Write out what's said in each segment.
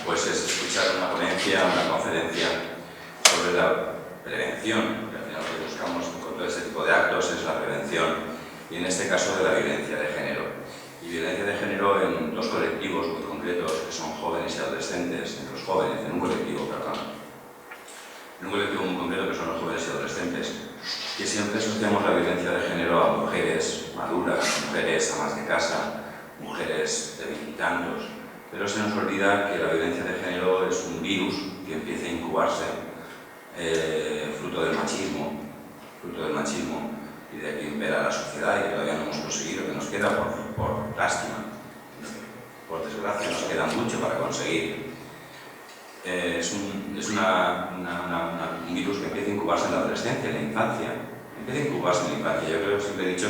pues es escuchar una ponencia, una conferencia sobre la prevención, que al final lo que buscamos con todo este tipo de actos es la prevención, y en este caso de la violencia de género. Y violencia de género en dos colectivos muy concretos, que son jóvenes y adolescentes, entre los jóvenes, en un colectivo muy concreto que son los jóvenes y adolescentes, que siempre asociamos la violencia de género a mujeres maduras, mujeres amas de casa, mujeres de veintitantos, pero se nos olvida que la violencia de género es un virus que empieza a incubarse fruto del machismo, y de que impera la sociedad y que todavía no hemos conseguido, que nos queda por lástima, por desgracia nos queda mucho para conseguir. Es un virus que empieza a incubarse en la adolescencia, en la infancia. Yo creo que siempre he dicho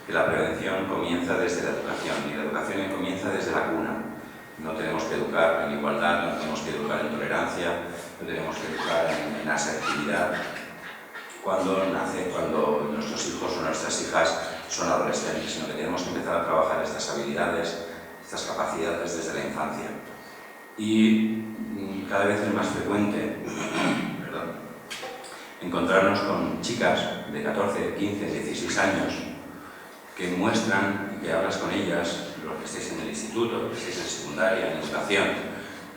que la prevención comienza desde la educación, y la educación comienza desde la cuna. No tenemos que educar en igualdad, no tenemos que educar en tolerancia, no tenemos que educar en asertividad cuando nuestros hijos o nuestras hijas son adolescentes, sino que tenemos que empezar a trabajar estas habilidades, estas capacidades desde la infancia. Y cada vez es más frecuente encontrarnos con chicas de 14, 15, 16 años que muestran, y que hablas con ellas, los que estéis en el instituto, los que estéis en secundaria, en educación,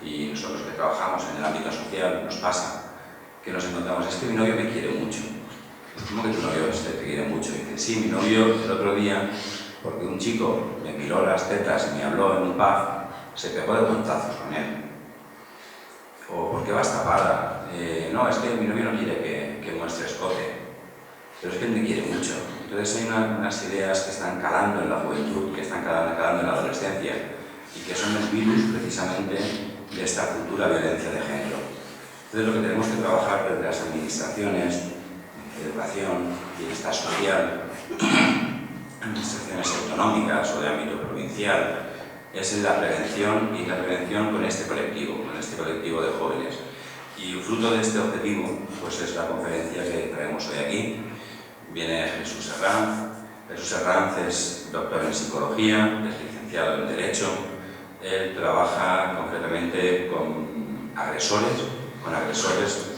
y nosotros que trabajamos en el ámbito social, nos pasa que nos encontramos, es que mi novio me quiere mucho. ¿Cómo que tu novio te quiere mucho? Y dice, sí, mi novio el otro día, porque un chico me miró las tetas y me habló en un pub, se pegó de puntazos con él. O ¿por qué vas tapada? No, es que mi novio no quiere que muestre escote, pero es que él me quiere mucho. Entonces hay unas ideas que están calando en la juventud, que están calando en la adolescencia, y que son el virus precisamente de esta cultura de violencia de género. Entonces lo que tenemos que trabajar desde las administraciones, educación, bienestar social, administraciones autonómicas o de ámbito provincial, es en la prevención, y la prevención con este colectivo de jóvenes. Y fruto de este objetivo, pues es la conferencia que traemos hoy aquí. Viene Jesús Herranz. Jesús Herranz es doctor en psicología, es licenciado en Derecho. Él trabaja concretamente con agresores,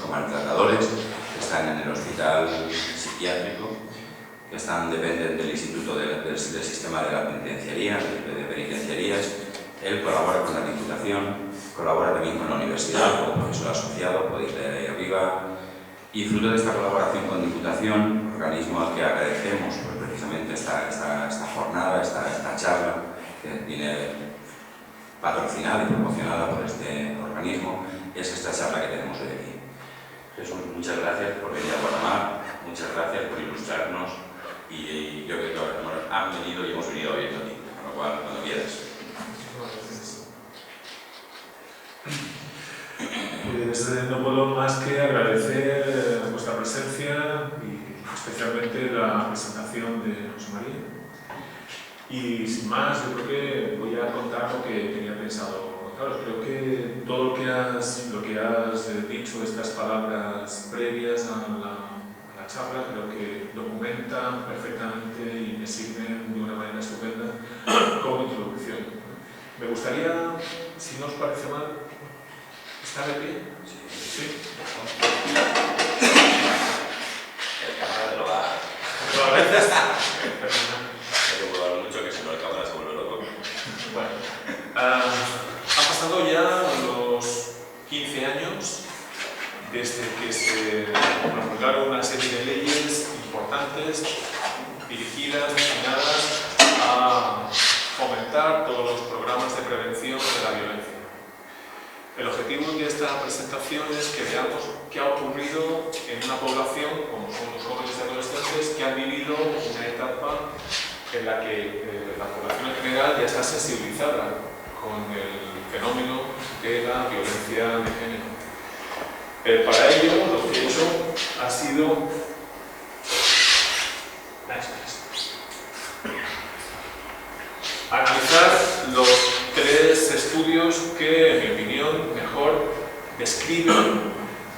con maltratadores, que están en el hospital psiquiátrico, que dependen del Instituto del Sistema de la Penitenciaría, de Penitenciarías. Él colabora con la Diputación, colabora también con la universidad como profesor asociado, podéis leer ahí arriba. Y fruto de esta colaboración con Diputación, organismo al que agradecemos pues, precisamente esta jornada, esta charla, que viene patrocinada y promocionada por este organismo, es esta charla que tenemos hoy aquí. Jesús, muchas gracias por venir a Guatemala, muchas gracias por ilustrarnos, y yo creo que han venido y hemos venido a oírte a ti, con lo cual, cuando quieras. Pues no puedo más que agradecer vuestra presencia y especialmente la presentación de José María. Y sin más, yo creo que voy a contar lo que tenía pensado contaros. Creo que todo lo que has dicho, estas palabras previas a la charla, creo que documentan perfectamente y me sirven de una manera estupenda como introducción. Me gustaría, si no os parece mal, ¿está de pie? Sí. El cámara te lo va a veces. Hay que probar mucho, que si no el cámara se vuelve loco. Bueno, han pasado ya los 15 años desde que se promulgaron una serie de leyes importantes dirigidas, destinadas a fomentar todos los programas de prevención de la violencia. El objetivo de esta presentación es que veamos qué ha ocurrido en una población, como son los jóvenes y adolescentes, que han vivido una etapa en la que la población en general ya está sensibilizada con el fenómeno de la violencia de género. Para ello, lo que he hecho ha sido analizar los 3 estudios que, en mi opinión, mejor describen,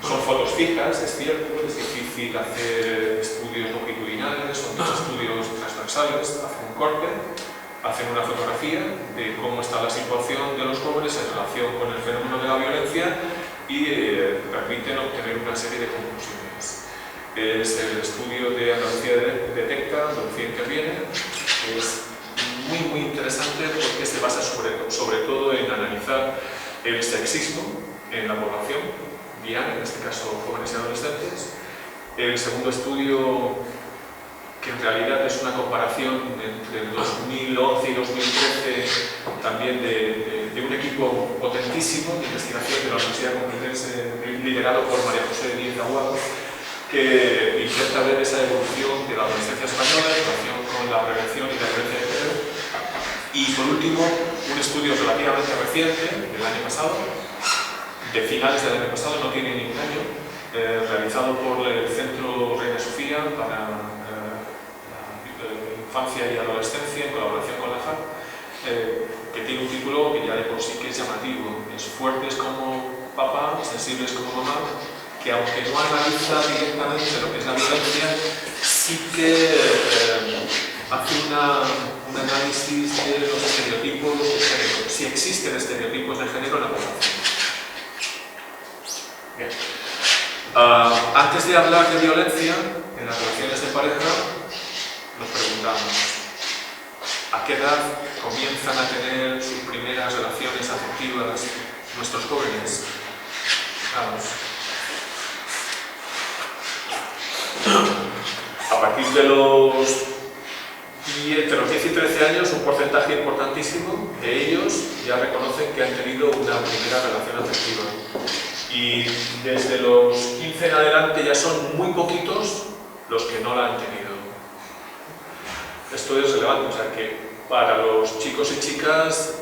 son fotos fijas, es cierto, es difícil hacer estudios longitudinales, son 2 estudios transversales, hacer un corte, hacen una fotografía de cómo está la situación de los jóvenes en relación con el fenómeno de la violencia y permiten obtener una serie de conclusiones. Es el estudio de Andalucía Detecta, Andalucía Interviene, que es muy interesante porque se basa sobre todo en analizar el sexismo en la población, en este caso jóvenes y adolescentes. El segundo estudio, que en realidad es una comparación entre el 2011 y 2013, también de un equipo potentísimo de investigación de la Universidad Complutense, liderado por María José Díez Aguado, que intenta ver esa evolución de la adolescencia española en relación con la prevención y la violencia de género. Y por último, un estudio relativamente reciente, del año pasado, de finales del año pasado, no tiene ni un año, realizado por el Centro Reina Sofía para la infancia y adolescencia en colaboración con la JAP, que tiene un título que ya de por sí que es llamativo: es Fuertes como papá, sensibles como mamá, que aunque no analiza directamente lo que es la violencia, sí que hace un análisis de los estereotipos de género, si existen estereotipos de género en la población. Bien. Antes de hablar de violencia en las relaciones de pareja, nos preguntamos: ¿a qué edad comienzan a tener sus primeras relaciones afectivas nuestros jóvenes? Vamos. A partir de entre los 10 y 13 años, un porcentaje importantísimo de ellos ya reconocen que han tenido una primera relación afectiva. Y desde los 15 en adelante ya son muy poquitos los que no la han tenido. Esto es relevante, o sea que para los chicos y chicas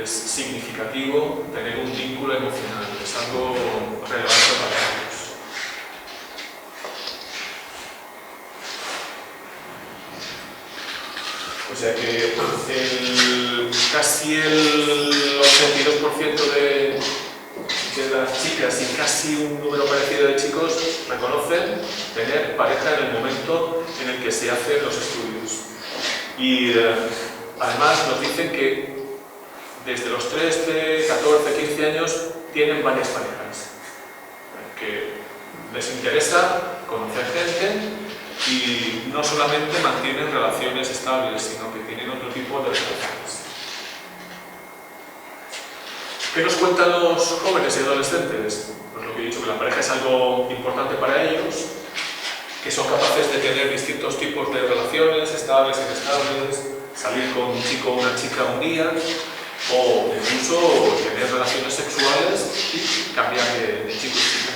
es significativo tener un vínculo emocional, es algo relevante para ellos. O sea que casi el 82% de las chicas y casi un número parecido de chicos reconocen tener pareja en el momento en el que se hacen los estudios. Y además nos dicen que desde los 13, 14, 15 años tienen varias parejas, que les interesa conocer gente y no solamente mantienen relaciones estables, sino que tienen otro tipo de relaciones. ¿Qué nos cuentan los jóvenes y adolescentes? Pues lo que he dicho, que la pareja es algo importante para ellos, que son capaces de tener distintos tipos de relaciones, estables, inestables, salir con un chico o una chica un día, o incluso tener relaciones sexuales y cambiar de chico y chica.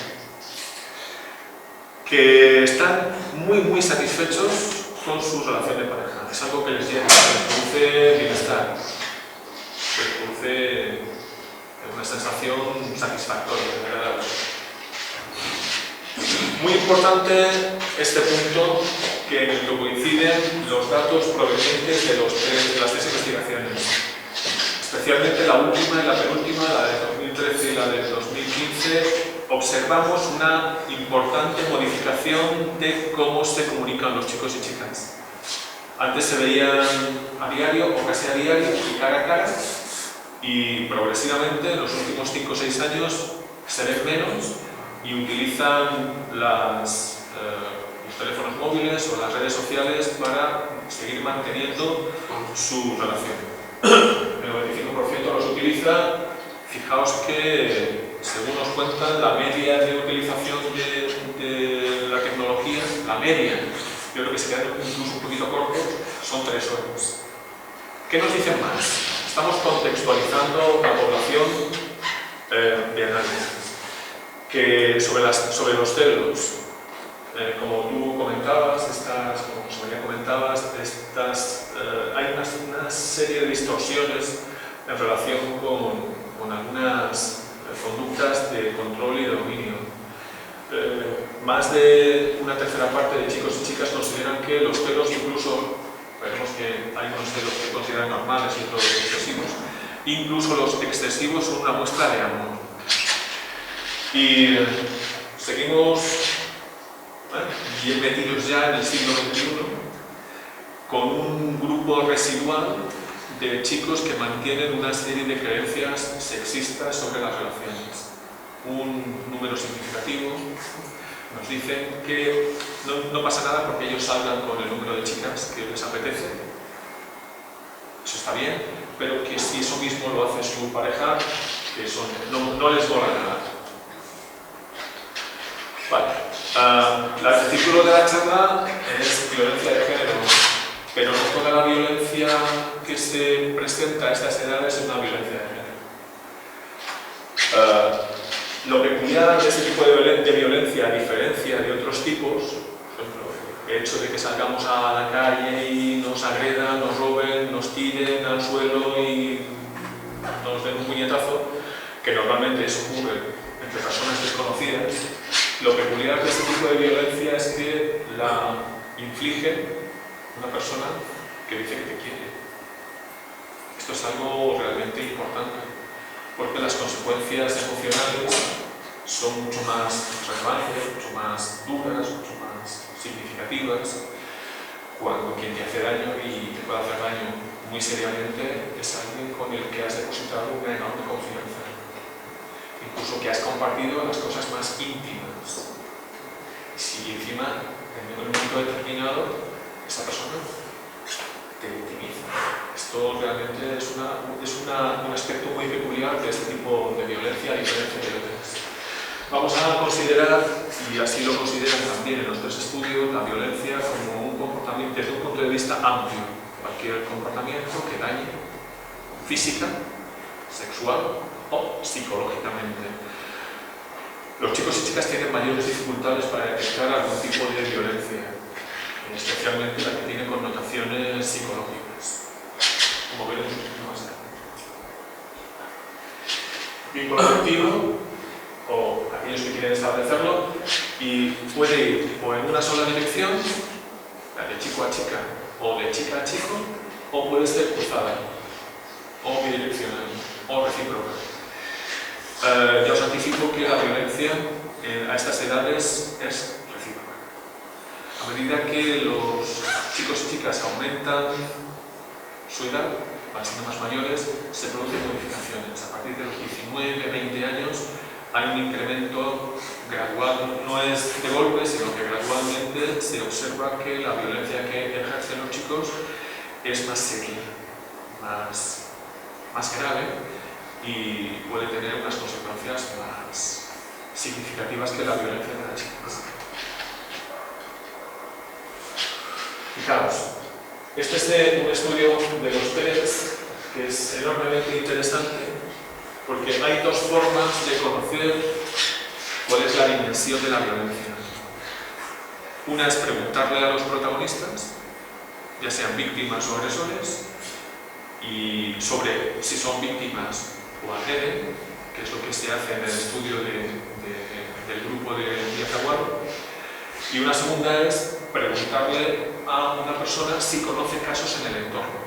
Que están muy satisfechos con su relación de pareja. Es algo que les llena, les produce bienestar, les produce una sensación satisfactoria, agradable. Muy importante este punto, que en el que coinciden los datos provenientes de las tres investigaciones, especialmente la última y la penúltima, la de 2013 y la de 2015. Observamos una importante modificación de cómo se comunican los chicos y chicas. Antes se veían a diario o casi a diario y cara a cara, y progresivamente en los últimos 5 o 6 años se ven menos y utilizan los teléfonos móviles o las redes sociales para seguir manteniendo su relación. El 95% los utiliza. Fijaos que, según nos cuentan, la media de utilización de la tecnología, la media, yo creo que se queda incluso un poquito corto, son 3 horas. ¿Qué nos dicen más? Estamos contextualizando la población de análisis. Que sobre los celos, como tú comentabas, como José María comentabas, hay una serie de distorsiones en relación con algunas conductas de control y de dominio. Más de una tercera parte de chicos y chicas consideran que los celos, incluso, veremos que hay unos celos que consideran normales y otros excesivos, incluso los excesivos son una muestra de amor. Y seguimos bien metidos ya en el siglo XXI, con un grupo residual de chicos que mantienen una serie de creencias sexistas sobre las relaciones. Un número significativo nos dicen que no pasa nada porque ellos salgan con el número de chicas que les apetece. Eso está bien, pero que si eso mismo lo hace su pareja, que eso no les mola nada. Vale. El título de la charla es violencia de género, pero no toda la violencia que se presenta a estas edades es una violencia de género. Lo peculiar de este tipo de violencia, a diferencia de otros tipos, por ejemplo, el hecho de que salgamos a la calle y nos agredan, nos roben, nos tiren al suelo y nos den un puñetazo, que normalmente eso ocurre entre personas desconocidas, lo peculiar de este tipo de violencia es que la inflige una persona que dice que te quiere. Esto es algo realmente importante, porque las consecuencias emocionales son mucho más relevantes, mucho más duras, mucho más significativas, cuando quien te hace daño y te puede hacer daño muy seriamente es alguien con el que has depositado una enorme confianza, incluso que has compartido las cosas más íntimas. Y si encima, en un momento determinado, esa persona te victimiza. Esto realmente es un aspecto muy peculiar de este tipo de violencia, a diferencia de otras. Vamos a considerar, y así lo consideran también en nuestros estudios, la violencia como un comportamiento desde un punto de vista amplio. Cualquier comportamiento que dañe física, sexual o psicológicamente. Los chicos y chicas tienen mayores dificultades para detectar algún tipo de violencia, especialmente la que tiene connotaciones psicológicas, como veremos un poquito más tarde. Vínculo afectivo, o aquellos que quieren establecerlo, y puede ir o en una sola dirección, la de chico a chica, o de chica a chico, o puede ser cruzada, o bidireccional, o recíproca. Ya os anticipo que la violencia a estas edades es recíproca. A medida que los chicos y chicas aumentan su edad, van siendo más mayores, se producen modificaciones. A partir de los 19, 20 años hay un incremento gradual, no es de golpe, sino que gradualmente se observa que la violencia que ejercen los chicos es más seria, más grave y puede tener unas consecuencias más significativas que la violencia de las chicas. Fijaos, este es un estudio de los TEDx que es enormemente interesante porque hay dos formas de conocer cuál es la dimensión de la violencia. Una es preguntarle a los protagonistas, ya sean víctimas o agresores, y sobre si son víctimas o agreden, que es lo que se hace en el estudio del grupo de Diazaguaro. Y una segunda es preguntarle a una persona si conoce casos en el entorno.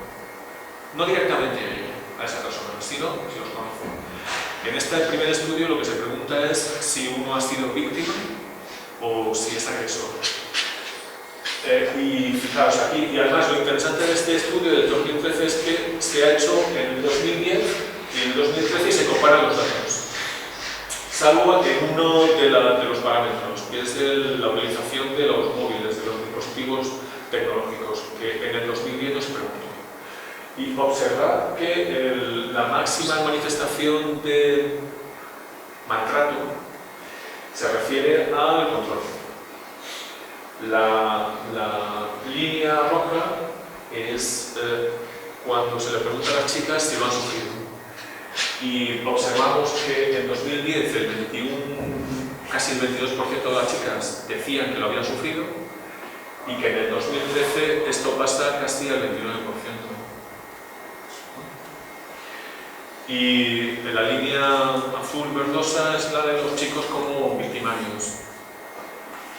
No directamente a esa persona, sino si los conoce. En este primer estudio lo que se pregunta es si uno ha sido víctima o si es agresor. Y fijaos aquí, y además lo interesante de este estudio del 2013 es que se ha hecho en el 2010 y en el 2013 se comparan los datos. Salvo en uno de los parámetros, que es la utilización de los móviles, de los dispositivos tecnológicos, que en el 2010 no se preguntó. Y observar que la máxima manifestación de maltrato se refiere al control. La línea roja es cuando se le pregunta a las chicas si lo han sufrido. Y observamos que en 2010 casi el 22% de las chicas decían que lo habían sufrido y que en el 2013 esto pasa casi al 29%. Y la línea azul verdosa es la de los chicos como victimarios.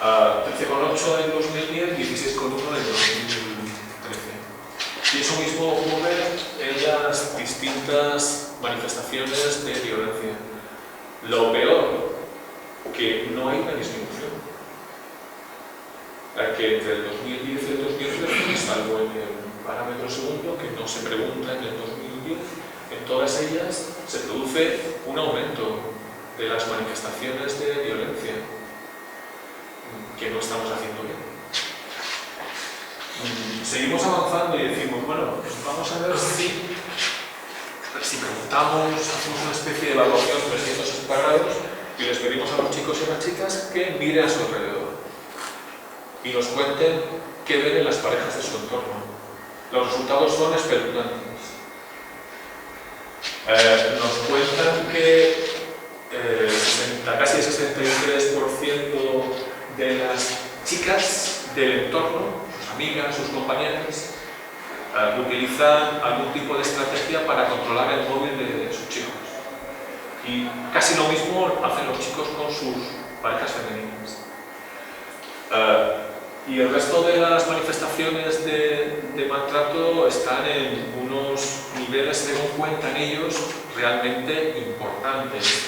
13,8 en 2010, 16,1 en 2013. Y eso mismo ocurre en las distintas manifestaciones de violencia. Lo peor, que no hay una disminución. Que entre el 2010 y el 2013, salvo en parámetro segundo que no se pregunta en el 2010. En todas ellas se produce un aumento de las manifestaciones de violencia que no estamos haciendo bien. Seguimos avanzando y decimos, bueno, pues vamos a ver si preguntamos, hacemos una especie de evaluación 360 grados y les pedimos a los chicos y a las chicas que miren a su alrededor y nos cuenten qué ven en las parejas de su entorno. Los resultados son espeluznantes. Nos cuentan que casi el 63% de las chicas del entorno, sus amigas, sus compañeras, utilizan algún tipo de estrategia para controlar el móvil de sus chicos. Y casi lo mismo hacen los chicos con sus parejas femeninas. Y el resto de las manifestaciones de maltrato están en unos niveles, según cuentan ellos, realmente importantes.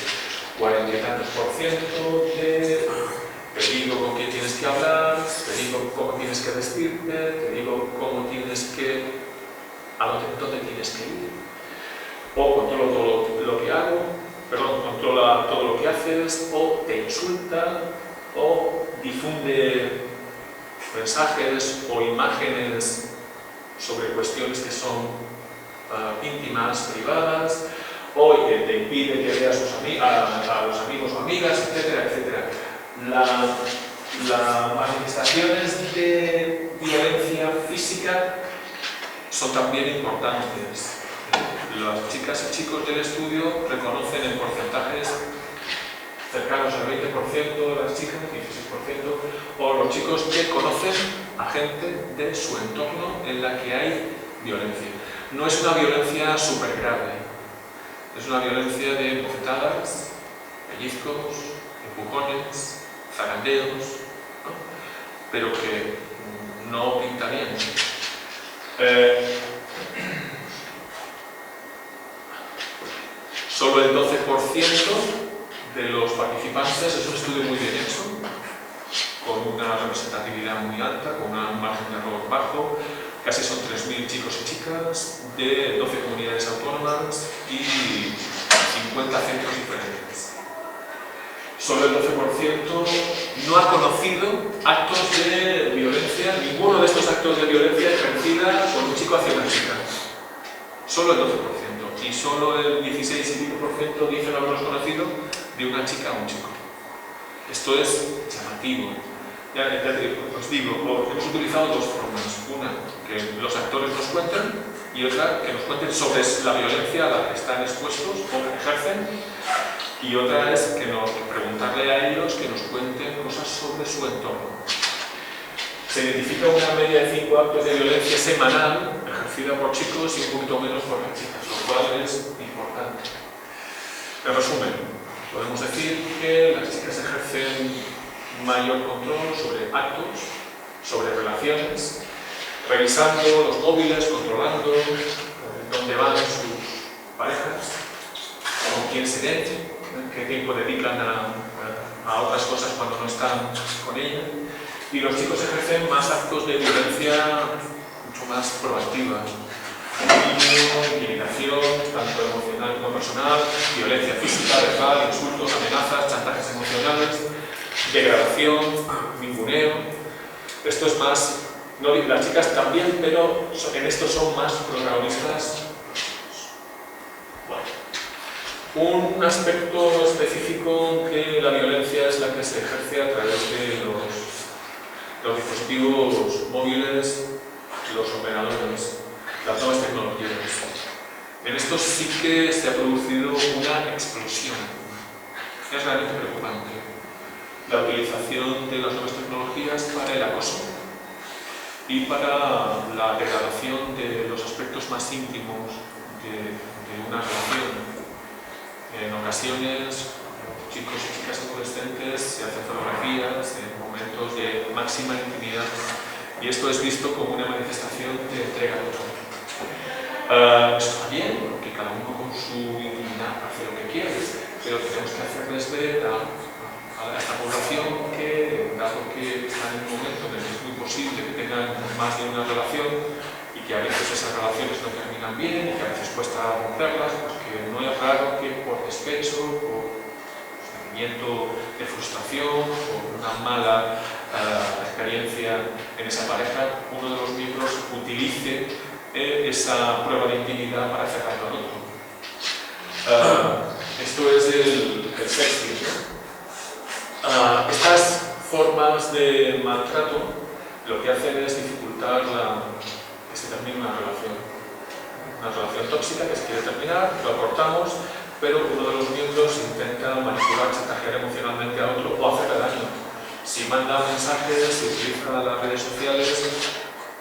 40 y tantos % de te digo con quién tienes que hablar, te digo cómo tienes que vestirte, te digo cómo tienes que, dónde tienes que ir, o controlo todo lo que hago, controla todo lo que haces, o te insulta, o difunde mensajes o imágenes sobre cuestiones que son íntimas, privadas, o te impide que veas a los amigos o amigas, etcétera, etcétera. Las manifestaciones de violencia física son también importantes. Las chicas y chicos del estudio reconocen en porcentajes cercanos al 20%, las chicas, 16%, o los chicos que conocen a gente de su entorno en la que hay violencia. No es una violencia súper grave, es una violencia de bofetadas, pellizcos, empujones, zarandeos, ¿no? Pero que no pinta bien. Solo el 12% de los participantes, es un estudio muy bien hecho, con una representatividad muy alta, con un margen de error bajo, casi son 3.000 chicos y chicas de 12 comunidades autónomas y 50 centros diferentes. Solo el 12% no ha conocido actos de violencia, ninguno de estos actos de violencia ejercida por un chico hacia una chica. Solo el 12%. Y solo el 16% dicen haberlos conocido de una chica a un chico. Esto es llamativo. Ya os digo, hemos utilizado dos formas. Una, que los actores nos cuenten, y otra, que nos cuenten sobre la violencia a la que están expuestos o que ejercen, y otra es que preguntarle a ellos que nos cuenten cosas sobre su entorno. Se identifica una media de 5 actos de violencia semanal ejercida por chicos y un poquito menos por las chicas, lo cual es importante. En resumen, podemos decir que las chicas ejercen mayor control sobre actos, sobre relaciones, revisando los móviles, controlando dónde van sus parejas, con quién se ven, qué tiempo dedican a otras cosas cuando no están con ella. Y los chicos ejercen más actos de violencia mucho más proactiva. Intimidación, tanto emocional como personal, violencia física, verbal, insultos, amenazas, chantajes emocionales, degradación, ninguneo. Esto es más, no, las chicas también, pero en esto son más protagonistas. Bueno, un aspecto específico que la violencia es la que se ejerce a través de los dispositivos móviles, los ordenadores, las nuevas tecnologías. En esto sí que se ha producido una explosión. Es realmente preocupante la utilización de las nuevas tecnologías para el acoso y para la degradación de los aspectos más íntimos de una relación. En ocasiones, chicos y chicas adolescentes se hacen fotografías en momentos de máxima intimidad y esto es visto como una manifestación de entrega total. Está bien, porque cada uno con su intimidad hace lo que quiere, pero tenemos que hacerles ver a esta población que, dado que están en un momento en el que es muy posible que tengan más de una relación y que a veces esas relaciones no terminan bien y que a veces cuesta romperlas, porque no es raro que por despecho, por sentimiento de frustración, por una mala experiencia en esa pareja, uno de los miembros utilice esa prueba de intimidad para hacer daño al otro. Esto es el sexting, ¿no? Estas formas de maltrato lo que hacen es dificultar que se termine una relación tóxica que se quiere terminar, lo cortamos, pero uno de los miembros intenta manipular, chantajear emocionalmente a otro o hacerle daño. Si manda mensajes, si utiliza las redes sociales,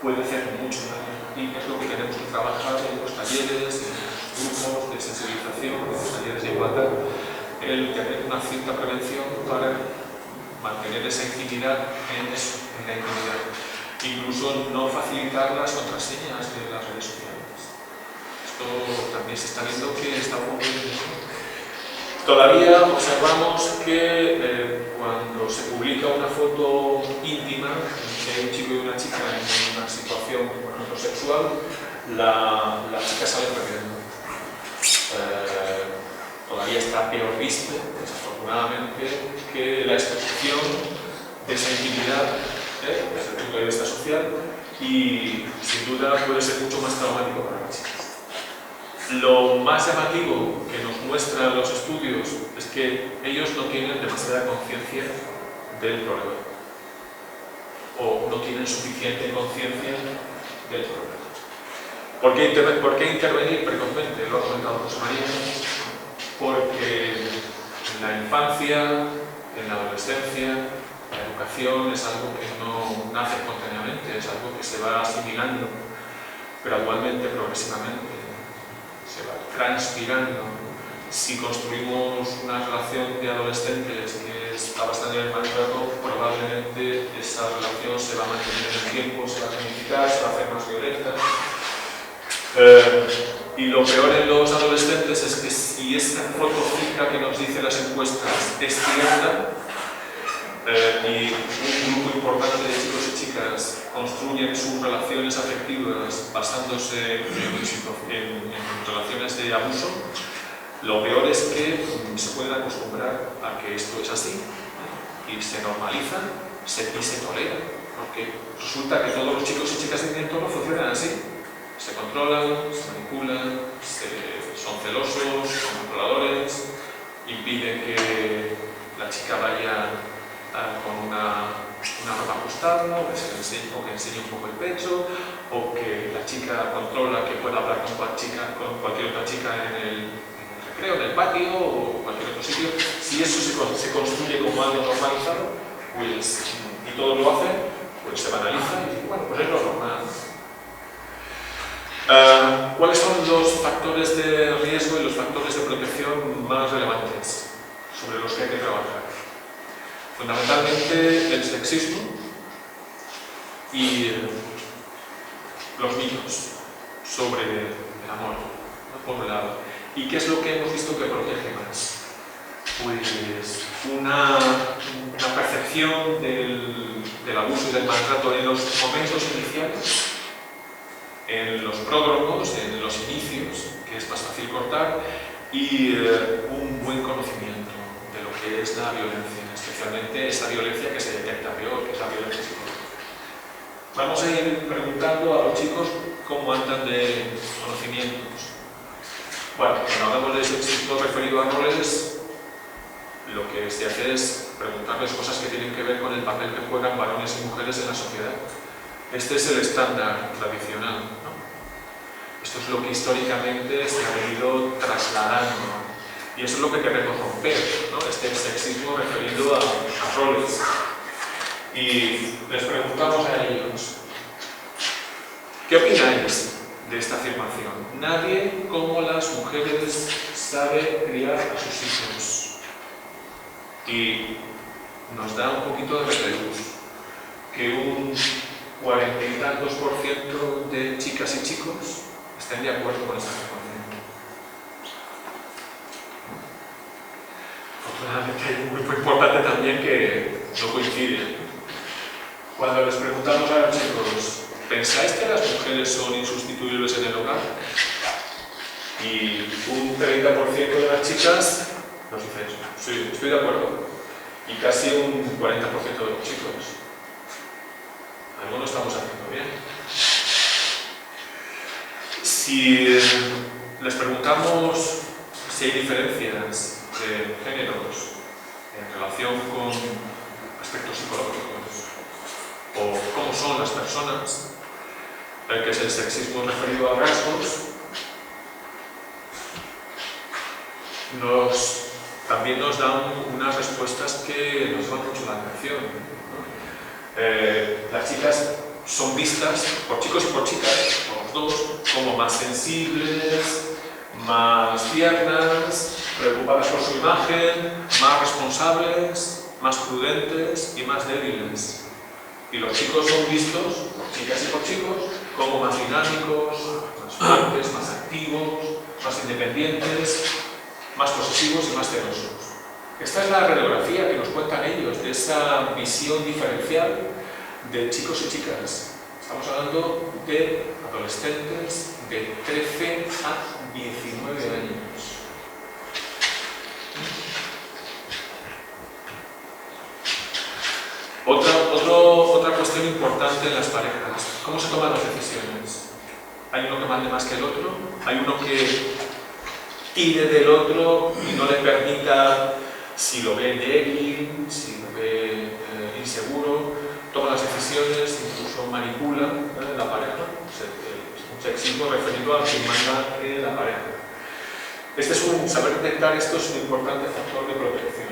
puede hacer mucho daño. Y es lo que tenemos que trabajar en los talleres, en los grupos de sensibilización, en los talleres de igualdad, el tener una cierta prevención para mantener esa intimidad en la intimidad. Incluso no facilitar las contraseñas de las redes sociales. Esto también se está viendo que está ocurriendo. Todavía observamos que cuando se publica una foto íntima de un chico y una chica en una situación, por ejemplo, sexual, la chica sale perdiendo. Todavía está peor visto, desafortunadamente, que la exposición de esa intimidad desde el punto de vista social y, sin duda, puede ser mucho más traumático para las chicas. Lo más llamativo que nos muestran los estudios es que ellos no tienen demasiada conciencia del problema o no tienen suficiente conciencia del problema. ¿Por qué intervenir precozmente? Lo ha comentado José María. Porque en la infancia, en la adolescencia, la educación es algo que no nace espontáneamente, es algo que se va asimilando gradualmente, progresivamente, se va transpirando. Si construimos una relación de adolescentes que está bastante en el maltrato, probablemente esa relación se va a mantener en el tiempo, se va a cronificar, se va a hacer más violenta. Y lo peor en los adolescentes es que si esa foto fija que nos dicen las encuestas es cierta y un grupo importante de chicos y chicas construyen sus relaciones afectivas basándose en relaciones de abuso, lo peor es que se pueden acostumbrar a que esto es así y se normaliza y se tolera, porque resulta que todos los chicos y chicas de mi entorno funcionan así. Se controlan, se manipulan, son celosos, son controladores, impiden que la chica vaya con una ropa ajustada, o que enseñe un poco el pecho, o que la chica controla que pueda hablar con cualquier otra chica en el recreo, en el patio o cualquier otro sitio. Si eso se construye como algo normalizado, pues, y todos lo hacen, pues se banaliza y bueno, pues es lo normal. ¿Cuáles son los factores de riesgo y los factores de protección más relevantes sobre los que hay que trabajar? Fundamentalmente el sexismo y los mitos sobre el amor, ¿no? Por un lado. ¿Y qué es lo que hemos visto que protege más? Pues una percepción del abuso y del maltrato en los momentos iniciales, en los pródromos, en los inicios, que es más fácil cortar, y un buen conocimiento de lo que es la violencia, especialmente esa violencia que se detecta peor, que es la violencia psicológica. Vamos a ir preguntando a los chicos cómo andan de conocimientos. Bueno, cuando hablamos de sexismo referido a roles, lo que se hace es preguntarles cosas que tienen que ver con el papel que juegan varones y mujeres en la sociedad. Este es el estándar tradicional, ¿no? Esto es lo que históricamente se ha venido trasladando. Y eso es lo que queremos romper, ¿no? Este sexismo referido a roles. Y les preguntamos a ellos, ¿qué opináis de esta afirmación? Nadie como las mujeres sabe criar a sus hijos. Y nos da un poquito de repelús que un 40 y tantos % de chicas y chicos estén de acuerdo con esta afirmación. Afortunadamente hay un grupo importante también que no coincide. Cuando les preguntamos a los chicos ¿pensáis que las mujeres son insustituibles en el hogar? Y un 30% de las chicas nos dice eso. Sí, estoy de acuerdo. Y casi un 40% de los chicos. Algo no estamos haciendo bien. Si les preguntamos si hay diferencias de géneros en relación con aspectos psicológicos o cómo son las personas, que es el sexismo referido a rasgos, también nos dan unas respuestas que nos llaman mucho la atención, ¿no? Las chicas son vistas por chicos y por chicas, por los dos, como más sensibles, más tiernas, preocupadas por su imagen, más responsables, más prudentes y más débiles. Y los chicos son vistos, por chicas y por chicos, como más dinámicos, más fuertes, más activos, más independientes, más posesivos y más celosos. Esta es la radiografía que nos cuentan ellos de esa visión diferencial de chicos y chicas. Estamos hablando de adolescentes de 13 a 19 años. Otra cuestión importante en las parejas: ¿cómo se toman las decisiones? ¿Hay uno que mande más que el otro? ¿Hay uno que tire del otro y no le permita, si lo ve débil, si lo ve inseguro, toma las decisiones, incluso manipula la pareja? Es un sexismo referido a quien manda en la pareja. Saber detectar esto es un importante factor de protección.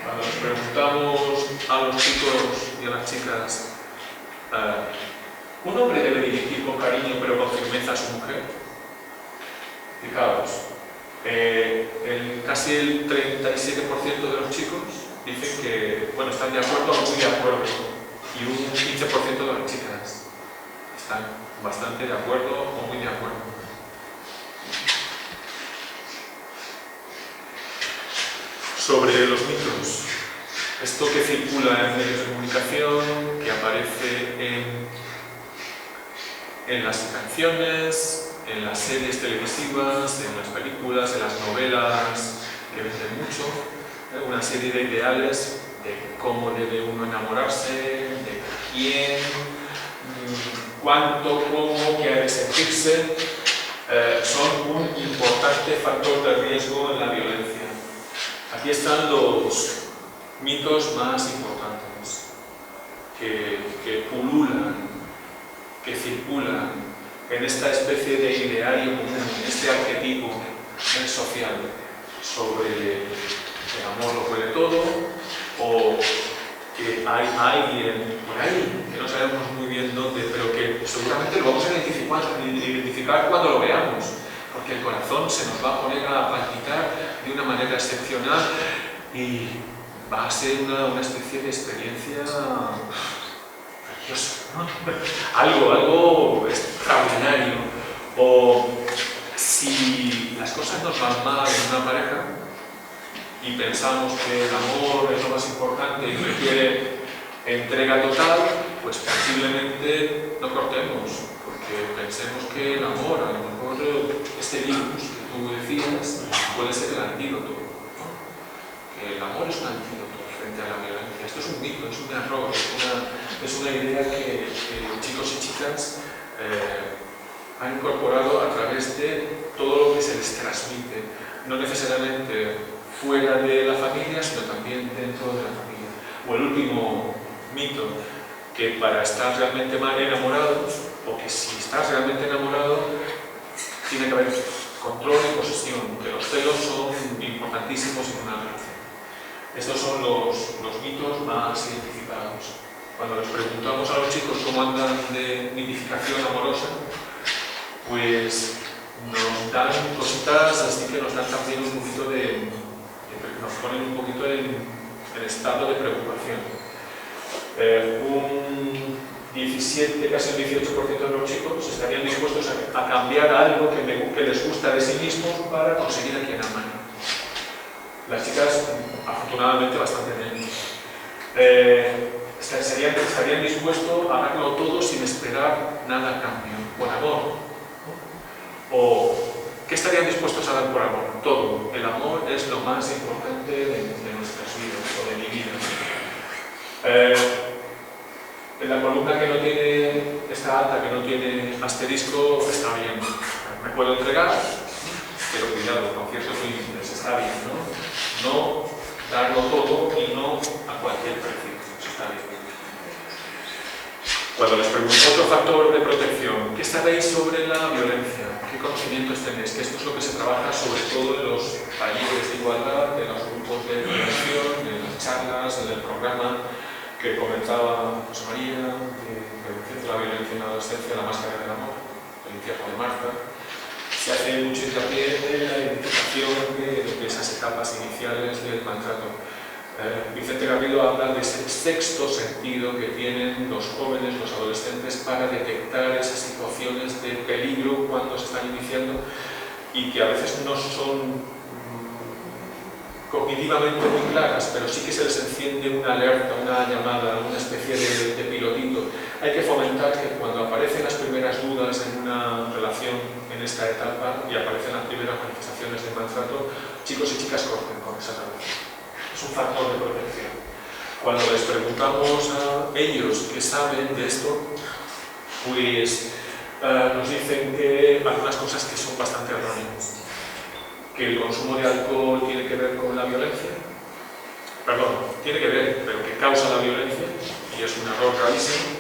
Cuando nos preguntamos a los chicos y a las chicas, ¿un hombre debe dirigir con cariño pero con firmeza a su mujer? Fijaos, casi el 37% de los chicos dicen que, bueno, están de acuerdo o muy de acuerdo, y un 15% de las chicas están bastante de acuerdo o muy de acuerdo. Sobre los mitos, esto que circula en medios de comunicación, que aparece en las canciones, en las series televisivas, en las películas, en las novelas, que venden mucho, una serie de ideales de cómo debe uno enamorarse, de quién, cuánto, cómo, qué ha de sentirse, son un importante factor de riesgo en la violencia. Aquí están los mitos más importantes que pululan, que circulan en esta especie de ideario común, en este arquetipo social sobre el amor lo puede todo, o que hay alguien por ahí, que no sabemos muy bien dónde, pero que seguramente lo vamos a identificar cuando lo veamos, porque el corazón se nos va a poner a palpitar de una manera excepcional y va a ser una especie de experiencia preciosa, ¿no? Algo extraordinario. O si las cosas nos van mal en una pareja y pensamos que el amor es lo más importante y requiere entrega total, pues posiblemente no cortemos, porque pensemos que el amor, a lo mejor este virus que tú decías, puede ser el antídoto, ¿no? Que el amor es un antídoto frente a la violencia. Esto es un mito, es un error, es una idea que chicos y chicas han incorporado a través de todo lo que se les transmite, no necesariamente fuera de la familia, sino también dentro de la familia. O el último mito, que para estar realmente enamorados, o que si estás realmente enamorado, tiene que haber control y posesión, que los celos son importantísimos en una relación. Estos son los mitos más identificados. Cuando les preguntamos a los chicos cómo andan de mitificación amorosa, pues nos dan cositas, así que nos dan también un poquito nos ponen un poquito en estado de preocupación. Un 17, casi el 18% de los chicos estarían dispuestos a cambiar algo que les gusta de sí mismos para conseguir a quien aman. Las chicas, afortunadamente, bastante menos. estarían dispuestos a darlo todo sin esperar nada a cambio, por amor. ¿O qué estarían dispuestos a dar por amor? Todo. El amor es lo más importante de nuestras vidas, o de mi vida. En la columna que no tiene, esta alta, que no tiene asterisco, está bien. Me puedo entregar, pero cuidado, con ciertos límites, está bien, ¿no? No darlo todo y no a cualquier precio, eso está bien. Cuando les pregunto otro factor de protección, ¿qué sabéis sobre la violencia? ¿Qué conocimientos tenéis? Que esto es lo que se trabaja sobre todo en los talleres de igualdad, en los grupos de prevención, en las charlas, en el programa que comentaba José María, de prevención de la violencia en la adolescencia, la máscara del amor, el infierno de Marta. Se hace mucho hincapié en la identificación de esas etapas iniciales del maltrato. Vicente Garrido habla de ese sexto sentido que tienen los jóvenes, los adolescentes, para detectar esas situaciones de peligro cuando se están iniciando y que a veces no son cognitivamente muy claras, pero sí que se les enciende una alerta, una llamada, una especie de pilotito. Hay que fomentar que cuando aparecen las primeras dudas en una relación en esta etapa y aparecen las primeras manifestaciones de maltrato, chicos y chicas corten con esa relación. Es un factor de protección. Cuando les preguntamos a ellos qué saben de esto, pues nos dicen que algunas cosas que son bastante erróneas. Que el consumo de alcohol tiene que ver con la violencia. Perdón, tiene que ver, pero que causa la violencia, y es un error gravísimo.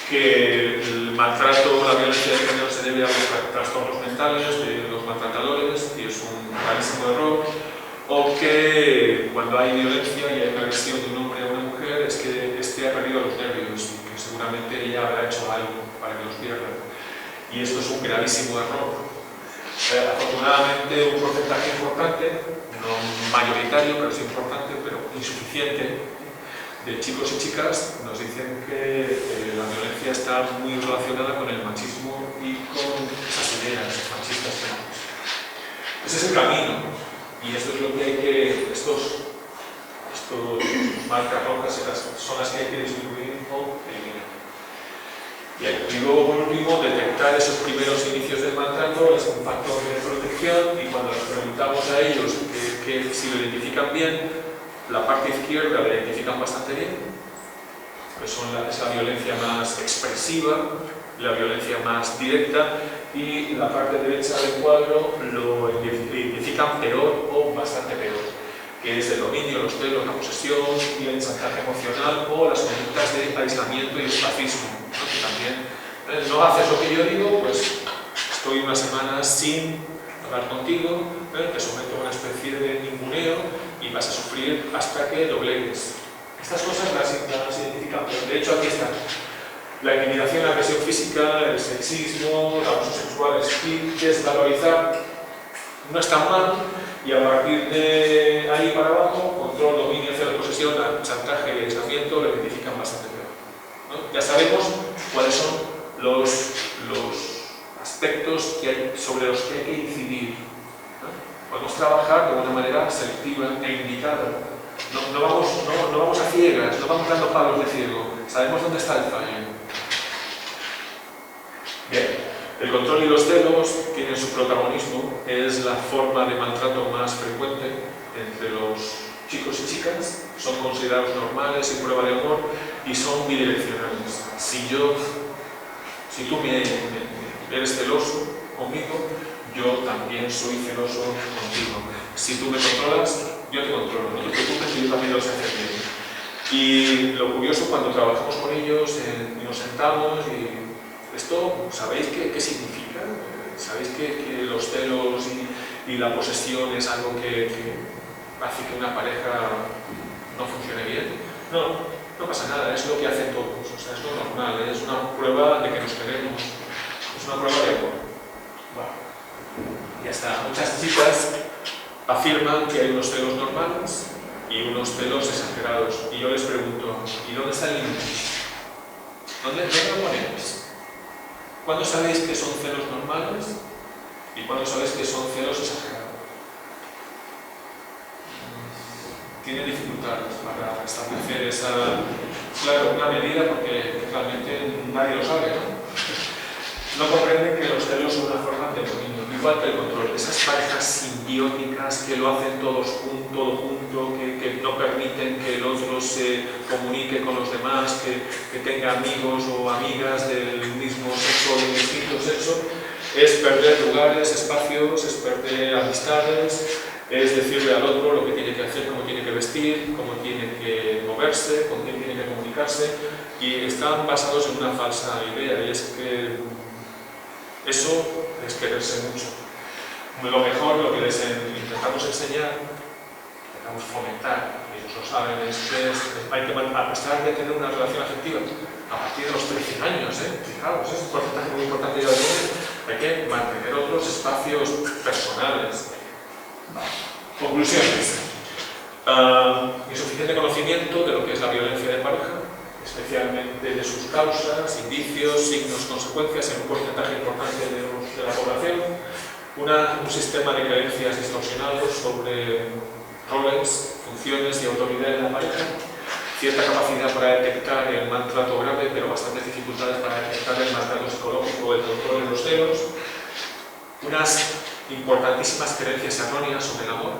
Que el maltrato, la violencia de género se debe a los trastornos mentales de los maltratadores, y es un gravísimo error. O que cuando hay violencia y hay una agresión de un hombre a una mujer es que éste ha perdido los nervios y que seguramente ella habrá hecho algo para que los pierda. Y esto es un gravísimo error. Afortunadamente un porcentaje importante, no mayoritario, pero sí importante, pero insuficiente, de chicos y chicas nos dicen que la violencia está muy relacionada con el machismo y con esas ideas machistas. Ese es el camino. Y esto es lo que hay que, estos marcas rojas son las que hay que disminuir o eliminar. Y luego, por último, detectar esos primeros inicios del maltrato es un factor de protección, y cuando les preguntamos a ellos que si lo identifican bien, la parte izquierda la identifican bastante bien, que es la violencia más expresiva, la violencia más directa, y la parte derecha del cuadro lo identifican peor o bastante peor, que es el dominio, los celos, la posesión y el chantaje emocional, o las conductas de aislamiento y espacismo, ¿no? Que también no haces lo que yo digo, pues estoy una semana sin hablar contigo, te someto a una especie de ninguneo y vas a sufrir hasta que doblegues. Estas cosas las identifican, pero de hecho aquí están. La intimidación, la agresión física, el sexismo, el abuso sexual, el desvalorizar no está mal, y a partir de ahí para abajo, control, dominio, celo, posesión, chantaje y aislamiento lo identifican bastante peor, ¿no? Ya sabemos cuáles son los aspectos sobre los que hay que incidir, ¿no? Podemos trabajar de una manera selectiva e indicada. No vamos a ciegas, no vamos dando palos de ciego, sabemos dónde está el fallo. Bien, el control y los celos tienen su protagonismo, es la forma de maltrato más frecuente entre los chicos y chicas, son considerados normales en prueba de amor y son bidireccionales. Si tú me eres celoso conmigo, yo también soy celoso contigo. Si tú me controlas, yo te controlo, no te preocupes que yo también lo sé hacer bien. Y lo curioso, cuando trabajamos con ellos y nos sentamos y esto, ¿sabéis qué significa? ¿Sabéis que los celos y la posesión es algo que hace que una pareja no funcione bien? No pasa nada, es lo que hacen todos, o sea, es lo normal, es una prueba de que nos queremos, es una prueba de amor. Bueno, ya está. Muchas chicas afirman que hay unos celos normales y unos celos exagerados, y yo les pregunto, ¿y dónde está el límite? ¿Dónde lo ponéis? ¿Cuándo sabéis que son celos normales y cuándo sabéis que son celos exagerados? tiene dificultades para establecer una medida, porque realmente nadie lo sabe, ¿no? No comprenden que los celos son una forma de dominio, igual que el control. Esas parejas simbióticas que lo hacen todo junto, que no permiten que el otro se comunique con los demás, que tenga amigos o amigas del mismo sexo o del distinto sexo, es perder lugares, espacios, es perder amistades, es decirle al otro lo que tiene que hacer, cómo tiene que vestir, cómo tiene que moverse, con quién tiene que comunicarse, y están basados en una falsa idea, y es que eso es quererse mucho. Lo mejor, lo que les intentamos enseñar, intentamos fomentar, ellos lo saben, es que hay que, a pesar de tener una relación afectiva, a partir de los 13 años, fijaos, es un porcentaje muy importante ya de todo, hay que mantener otros espacios personales. Conclusiones. Insuficiente conocimiento de lo que es la violencia de pareja, especialmente de sus causas, indicios, signos, consecuencias en un porcentaje importante de la población, un sistema de creencias distorsionados sobre roles, funciones y autoridad en la pareja, cierta capacidad para detectar el maltrato grave, pero bastantes dificultades para detectar el maltrato psicológico o el control de los celos, unas importantísimas creencias erróneas sobre el amor,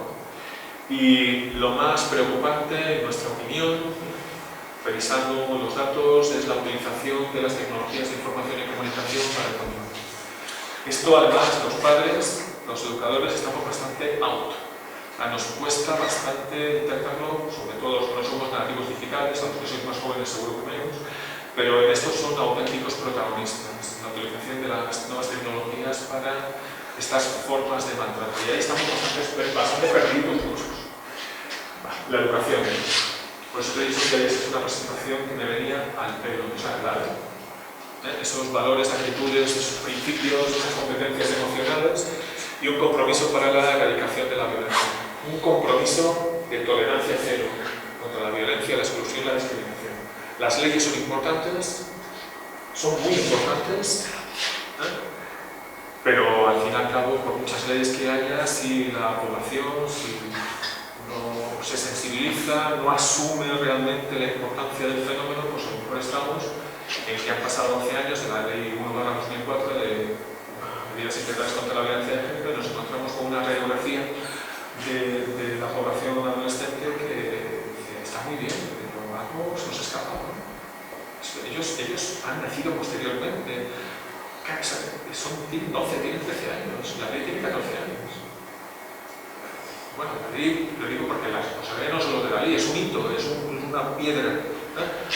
y lo más preocupante, en nuestra opinión, revisando los datos, es la utilización de las tecnologías de información y comunicación para el control. Esto, además, los padres, los educadores, estamos bastante out. Nos cuesta bastante intentarlo, sobre todo los que no somos nativos digitales, a los que sois más jóvenes seguro que menos, pero en estos son auténticos protagonistas, la utilización de las nuevas tecnologías para estas formas de maltrato. Y ahí estamos bastante perdidos nosotros. La educación. Por eso te he dicho que es una presentación que me venía al pelo, o sea, claro. Esos valores, actitudes, esos principios, esas competencias emocionales y un compromiso para la erradicación de la violencia. Un compromiso de tolerancia cero contra la violencia, la exclusión y la discriminación. Las leyes son importantes, son muy importantes, pero al fin y al cabo, por muchas leyes que haya, si la población, no se sensibiliza, no asume realmente la importancia del fenómeno, pues a lo mejor estamos en que han pasado 11 años de la Ley 1/2004 de medidas integrales contra la violencia de género y nos encontramos con una radiografía de la población adolescente que está muy bien, pero algo se nos escapa, ¿no? Ellos han nacido posteriormente, tienen 12, tienen 13 años, la ley tiene 14 años. Bueno, la ley, lo digo porque la responsabilidad no solo de la ley, es un hito, es una piedra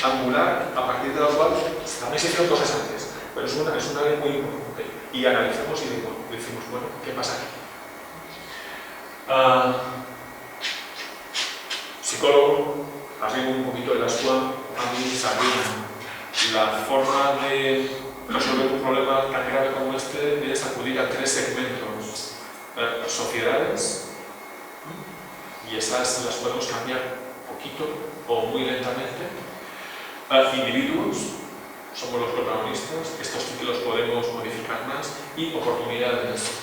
angular a partir de la cual también se hicieron cosas antes, pero es una ley muy importante. Y analizamos y decimos, bueno, ¿qué pasa aquí? Psicólogo, arriba un poquito de la SWAM, a mí Sabrina. La forma de resolver un problema tan grave como este es acudir a 3 segmentos: sociedades, y esas las podemos cambiar poquito o muy lentamente, individuos, somos los protagonistas, estos sí que los podemos modificar más, y oportunidades.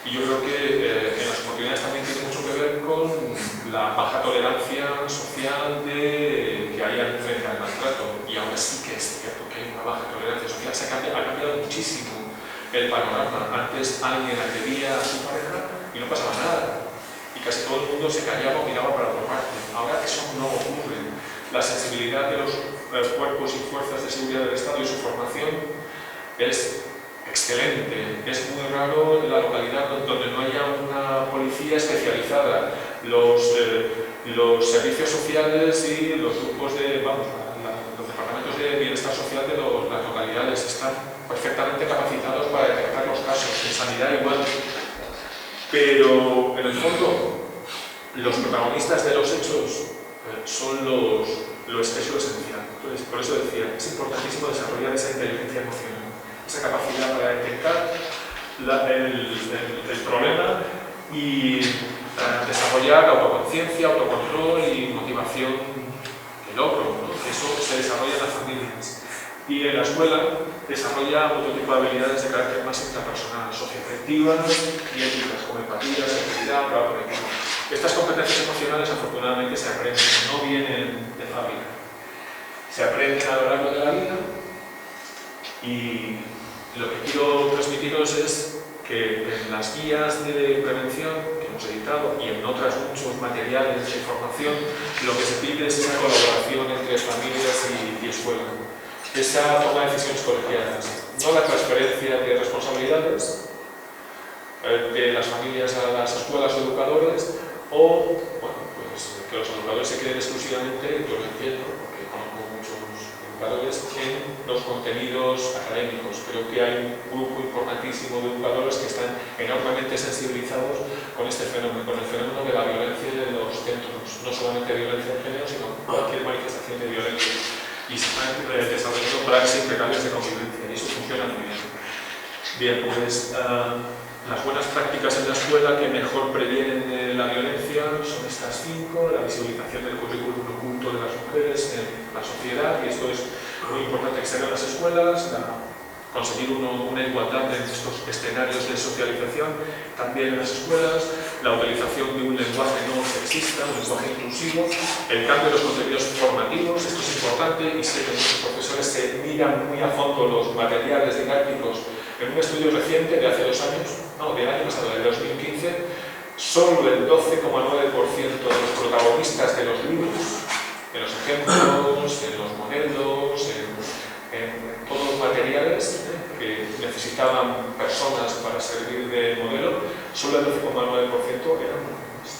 Y yo creo que en las oportunidades también tiene mucho que ver con la baja tolerancia social que hay frente al maltrato. Y ahora sí que es cierto que hay una baja tolerancia social. Ha cambiado muchísimo el panorama. Antes alguien agredía a su pareja y no pasaba nada. Y casi todo el mundo se callaba o miraba para otra parte. Ahora eso no ocurre. La sensibilidad de los cuerpos y fuerzas de seguridad del Estado y su formación es excelente. Es muy raro en la localidad donde no haya una policía especializada. Los servicios sociales y los grupos de, los departamentos de bienestar social de las localidades están perfectamente capacitados para detectar los casos. En sanidad igual. Pero en el fondo, los protagonistas de los hechos son lo esencial. Entonces, por eso decía, es importantísimo desarrollar esa inteligencia emocional, esa capacidad para detectar el problema y desarrollar autoconciencia, autocontrol y motivación de logro, ¿no? Eso se desarrolla en las familias. Y en la escuela desarrolla otro tipo de habilidades de carácter más intrapersonal, socioafectivas y éticas, como empatía, sensibilidad, trabajo en equipo. Estas competencias emocionales afortunadamente se aprenden, no vienen de fábrica. Se aprenden a lo largo de la vida y lo que quiero transmitiros es que en las guías de prevención que hemos editado y en otros muchos materiales de información, lo que se pide es esa colaboración entre familias y escuela, esa toma de decisiones colegiadas, no la transferencia de responsabilidades de las familias a las escuelas o educadores, o bueno, pues, que los educadores se queden exclusivamente, yo lo entiendo, porque conozco muchos educadores, en los contenidos académicos. Creo que hay un grupo importantísimo de educadores que están enormemente sensibilizados con este fenómeno, con el fenómeno de la violencia de los centros, no solamente violencia de género, sino cualquier manifestación de violencia. Y se están desarrollando praxis precarias de convivencia, y eso funciona muy bien. Bien, pues las buenas prácticas en la escuela que mejor previenen la violencia son estas 5: la visibilización del currículum oculto de las mujeres en la sociedad, y esto es muy importante que se haga en las escuelas, conseguir una igualdad en estos escenarios de socialización también en las escuelas, la utilización de un lenguaje no sexista, un lenguaje inclusivo, el cambio de los contenidos formativos, esto es importante, y sé que muchos profesores se miran muy a fondo los materiales didácticos. En un estudio reciente de hace 2 años, no, del año pasado, del 2015, solo el 12,9% de los protagonistas de los libros, en los ejemplos, en los modelos, en todos los materiales que necesitaban personas para servir de modelo, solo el 12,9% eran mujeres.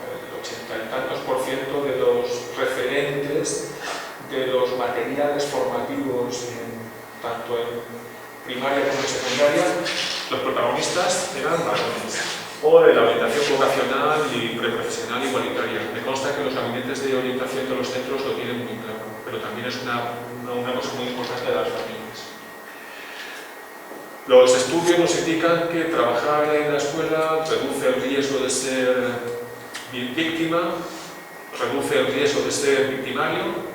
El 80 y tantos % de los referentes de los materiales formativos, tanto en primaria como en secundaria, los protagonistas eran varones, o de la orientación vocacional y preprofesional igualitaria. Me consta que los gabinetes de orientación de los centros lo tienen muy claro, pero también es una cosa muy importante de las familias. Los estudios nos indican que trabajar en la escuela reduce el riesgo de ser víctima, reduce el riesgo de ser victimario.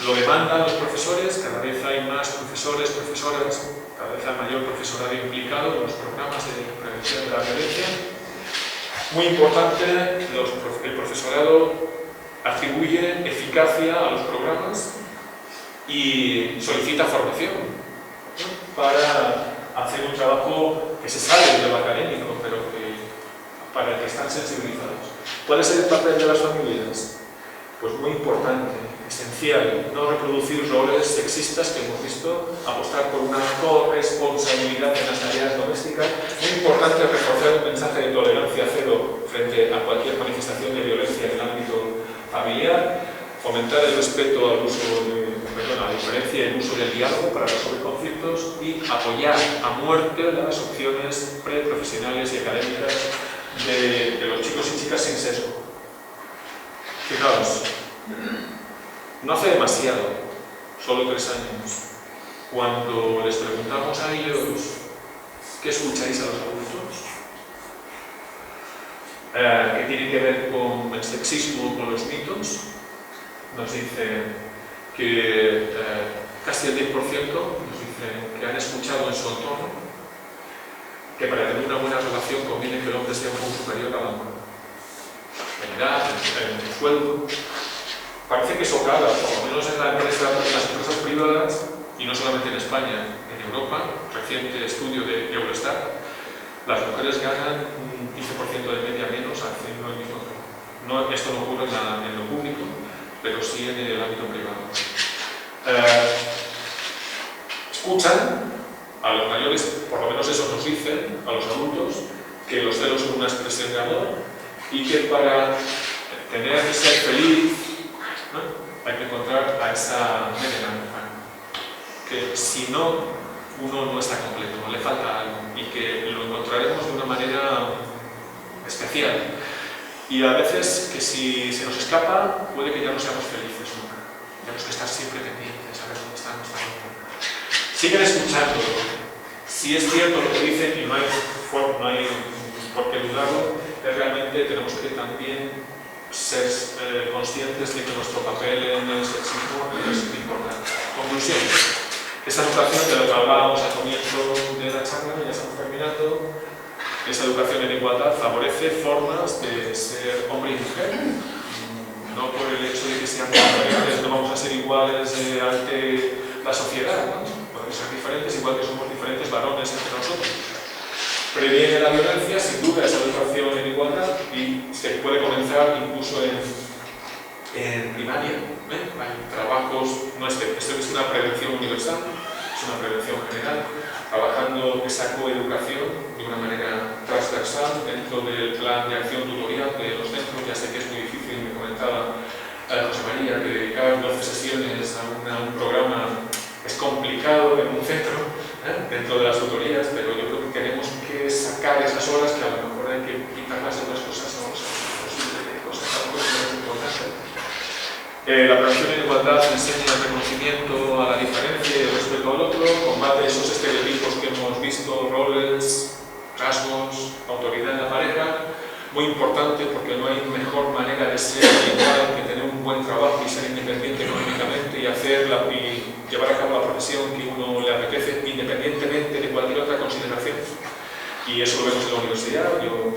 Lo demandan los profesores, cada vez hay más profesores, profesoras, cada vez hay mayor profesorado implicado en los programas de prevención de la violencia. Muy importante, el profesorado atribuye eficacia a los programas y solicita formación para hacer un trabajo que se sale de lo académico, pero para el que están sensibilizados. ¿Cuál es el papel de las familias? Pues muy importante, esencial, no reproducir roles sexistas que hemos visto, apostar por una corresponsabilidad en las tareas domésticas. Muy importante reforzar un mensaje de tolerancia cero frente a cualquier manifestación de violencia en el ámbito familiar, fomentar el respeto al uso a la diferencia y el uso del diálogo para resolver conflictos y apoyar a muerte las opciones preprofesionales y académicas de los chicos y chicas sin sesgo. Fijaos, no hace demasiado, solo 3 años, cuando les preguntamos a ellos ¿qué escucháis a los adultos? ¿Qué tiene que ver con el sexismo, con los mitos? Nos dicen que casi el 10% nos dicen que han escuchado en su entorno que para tener una buena relación conviene que el hombre sea un poco superior a la mujer. En edad, en sueldo. Parece que eso cala, por lo menos en las empresas privadas, y no solamente en España, en Europa, reciente estudio de Eurostat, las mujeres ganan un 15% de media menos haciendo el mismo trabajo. Esto no ocurre en lo público, pero sí en el ámbito privado. Escuchan a los mayores, por lo menos eso nos dicen, a los adultos, que los celos son una expresión de amor y que para ser feliz, hay que encontrar a esa media naranja, que si no, uno no está completo, le falta algo, y que lo encontraremos de una manera especial. Y a veces que si se nos escapa, puede que ya no seamos felices nunca. Tenemos que estar siempre pendientes, a ver dónde está nuestra vida. Siguen escuchando. Si es cierto lo que dicen, y no hay por qué dudarlo, realmente tenemos que también ser conscientes de que nuestro papel en el sexismo es importante. Conclusión. Esta anotación de lo que hablábamos al comienzo de la charla, ya estamos terminando, esa educación en igualdad favorece formas de ser hombre y mujer. No por el hecho de que sean diferentes, no vamos a ser iguales ante la sociedad, ¿no? Podemos ser diferentes, igual que somos diferentes varones entre nosotros. Previene la violencia, sin duda, esa educación en igualdad, y se puede comenzar incluso en primaria. Hay trabajos, esto es una prevención universal, es una prevención general, trabajando esa coeducación de una manera transversal dentro del plan de acción tutorial de los centros. Ya sé que es muy difícil, me comentaba José María, que dedicar 12 sesiones a un programa es complicado en un centro, dentro de las tutorías, pero yo creo que tenemos que sacar esas horas que a lo mejor hay que quitarlas de otras cosas, no es posible, cosas tan importantes. La prevención en igualdad enseña el reconocimiento a la diferencia y el respeto al otro, combate esos estereotipos que hemos visto, roles, rasgos, autoridad en la pareja. Muy importante, porque no hay mejor manera de ser igual que tener un buen trabajo y ser independiente económicamente y llevar a cabo la profesión que uno le apetece, independientemente de cualquier otra consideración. Y eso lo vemos en la universidad. Yo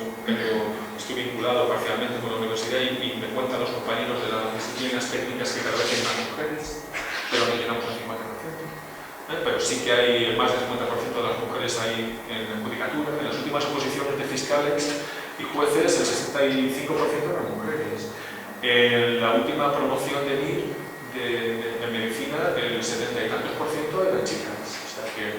estoy vinculado parcialmente con la universidad y me cuentan los compañeros de las disciplinas técnicas que cada vez hay más mujeres, pero no llegamos al 50%. Pero sí que hay más del 50% de las mujeres ahí en la judicatura. En las últimas oposiciones de fiscales y jueces, el 65% eran mujeres. En la última promoción de MIR, en medicina, el 70 y tantos % eran chicas. O sea que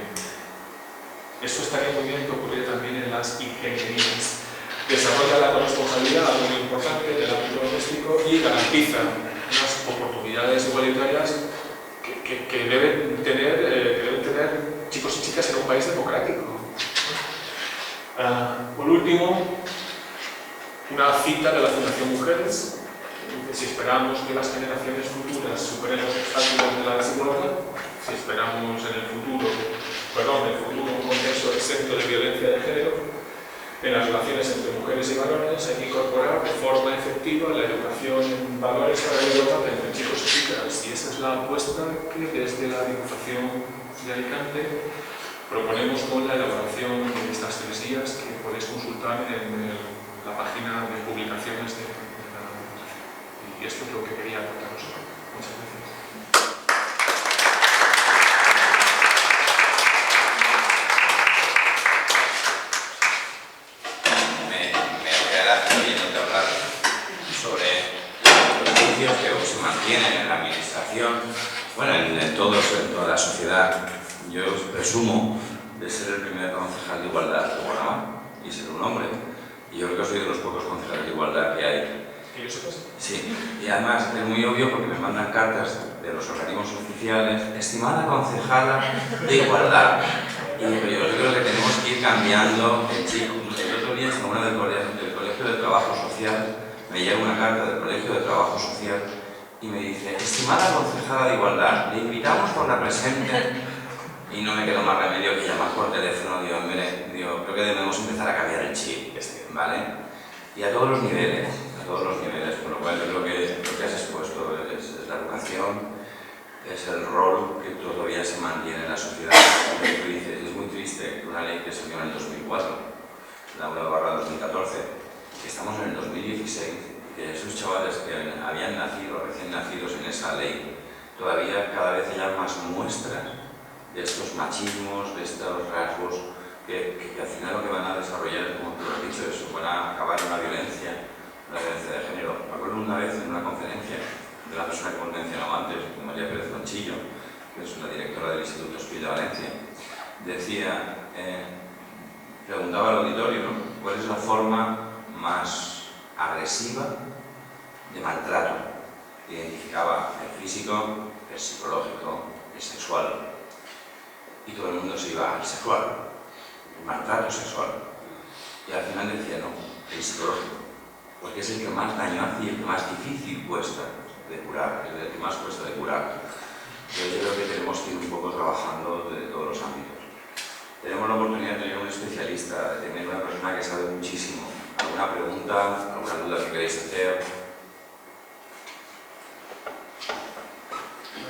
eso estaría muy bien que ocurriera también en las ingenierías. Desarrolla la corresponsabilidad, algo muy importante, del ámbito doméstico, y garantiza unas oportunidades igualitarias que deben tener chicos y chicas en un país democrático. Por último, una cita de la Fundación Mujeres. Si esperamos que las generaciones futuras superen los obstáculos de la desigualdad, si esperamos en el futuro un contexto exento de violencia de género, en las relaciones entre mujeres y varones hay que incorporar de forma efectiva la educación en valores para la igualdad entre chicos y chicas, y esa es la apuesta que desde la Diputación de Alicante proponemos con la elaboración de estas 3 guías que podéis consultar en la página de publicaciones de la Diputación. Y esto es lo que quería contaros hoy. Muchas gracias. Que se mantienen en la administración, bueno, en toda la sociedad. Yo presumo de ser el primer concejal de igualdad de Guanamá y ser un hombre. Y yo creo que soy de los pocos concejales de igualdad que hay. ¿Y yo sepas? Sí, y además es muy obvio porque me mandan cartas de los organismos oficiales: estimada concejala de igualdad. Y yo creo que tenemos que ir cambiando el chip. El otro día estaba una del Colegio de Trabajo Social. Me llega una carta del Colegio de Trabajo Social y me dice: estimada concejala de igualdad, le invitamos por la presente. Y no me quedó más remedio que llamar por teléfono. Creo que debemos empezar a cambiar el chip, ¿vale? Y a todos los niveles, por lo cual yo creo que lo que has expuesto es la educación, es el rol que todavía se mantiene en la sociedad. Lo que tú dices, es muy triste que una ley que salió en el 2004, la 1/2014, que estamos en el 2016, que esos chavales que habían nacido, recién nacidos en esa ley, todavía cada vez hay más muestras de estos machismos, de estos rasgos, que al final lo que van a desarrollar, como tú lo has dicho, eso, van a acabar en una violencia de género. Me acuerdo una vez en una conferencia de la persona que hemos mencionado antes, María Pérez Conchillo, que es la directora del Instituto Espí de Valencia, decía, preguntaba al auditorio, ¿no?, ¿cuál es la forma más agresiva de maltrato? Identificaba el físico, el psicológico, el sexual, y todo el mundo se iba al sexual, el maltrato sexual, y al final decía no, el psicológico, porque es el que más daño hace y el que más difícil cuesta de curar, es el que más cuesta de curar. Yo creo que tenemos que ir un poco trabajando de todos los ámbitos. Tenemos la oportunidad de tener un especialista, de tener una persona que sabe muchísimo. ¿Alguna pregunta, alguna duda que queréis hacer?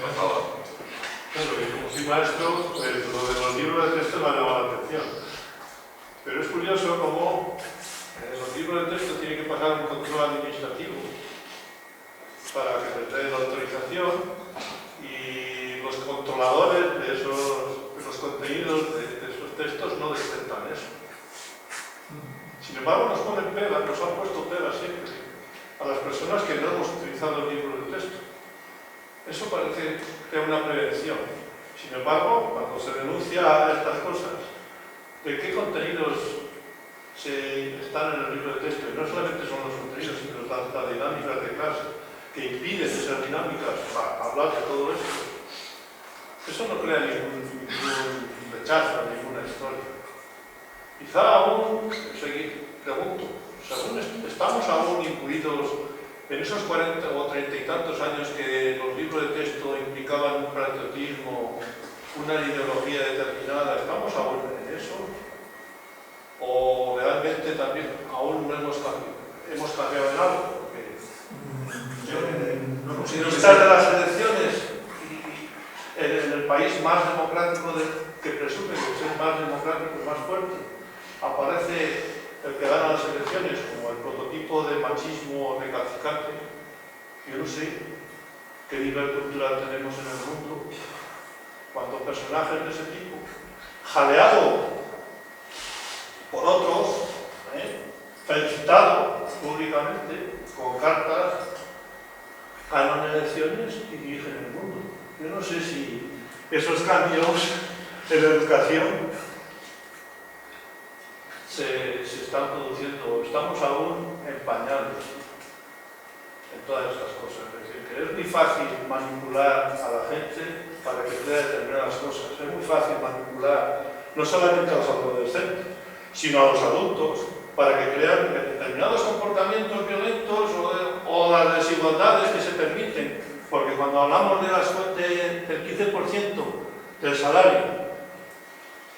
Por favor. Claro, como soy maestro, lo de los libros de texto me ha llamado la atención. Pero es curioso. curioso cómo los libros de texto tienen que pasar un control administrativo para que les den la autorización, y los controladores de los contenidos de esos textos no detectan eso. Sin embargo, nos ponen pegas, nos han puesto pegas siempre a las personas que no hemos utilizado el libro de texto. Eso parece que es una prevención. Sin embargo, cuando se denuncia estas cosas, de qué contenidos están en el libro de texto, y no solamente son los contenidos, sino las dinámicas de clase, que impiden esas dinámicas para hablar de todo esto, eso no crea ningún rechazo, ninguna historia. Quizá aún, pregunto, estamos aún incluidos en esos 40 o 30 y tantos años que los libros de texto implicaban un patriotismo, una ideología determinada, ¿estamos aún en eso? ¿O realmente también aún no hemos cambiado en algo? Yo no considero que de las elecciones en el país más democrático que presume que es más democrático y más fuerte, aparece el que gana las elecciones como el prototipo de machismo recalcitrante. Yo no sé qué nivel cultural tenemos en el mundo cuando personajes de ese tipo, jaleado por otros, felicitado públicamente con cartas, ganan elecciones y dirigen el mundo. Yo no sé si esos cambios en la educación se están produciendo, estamos aún en pañales en todas estas cosas. Es decir, que es muy fácil manipular a la gente para que crea determinadas cosas. Es muy fácil manipular no solamente a los adolescentes, sino a los adultos, para que crean determinados comportamientos violentos o las desigualdades que se permiten. Porque cuando hablamos del 15% del salario,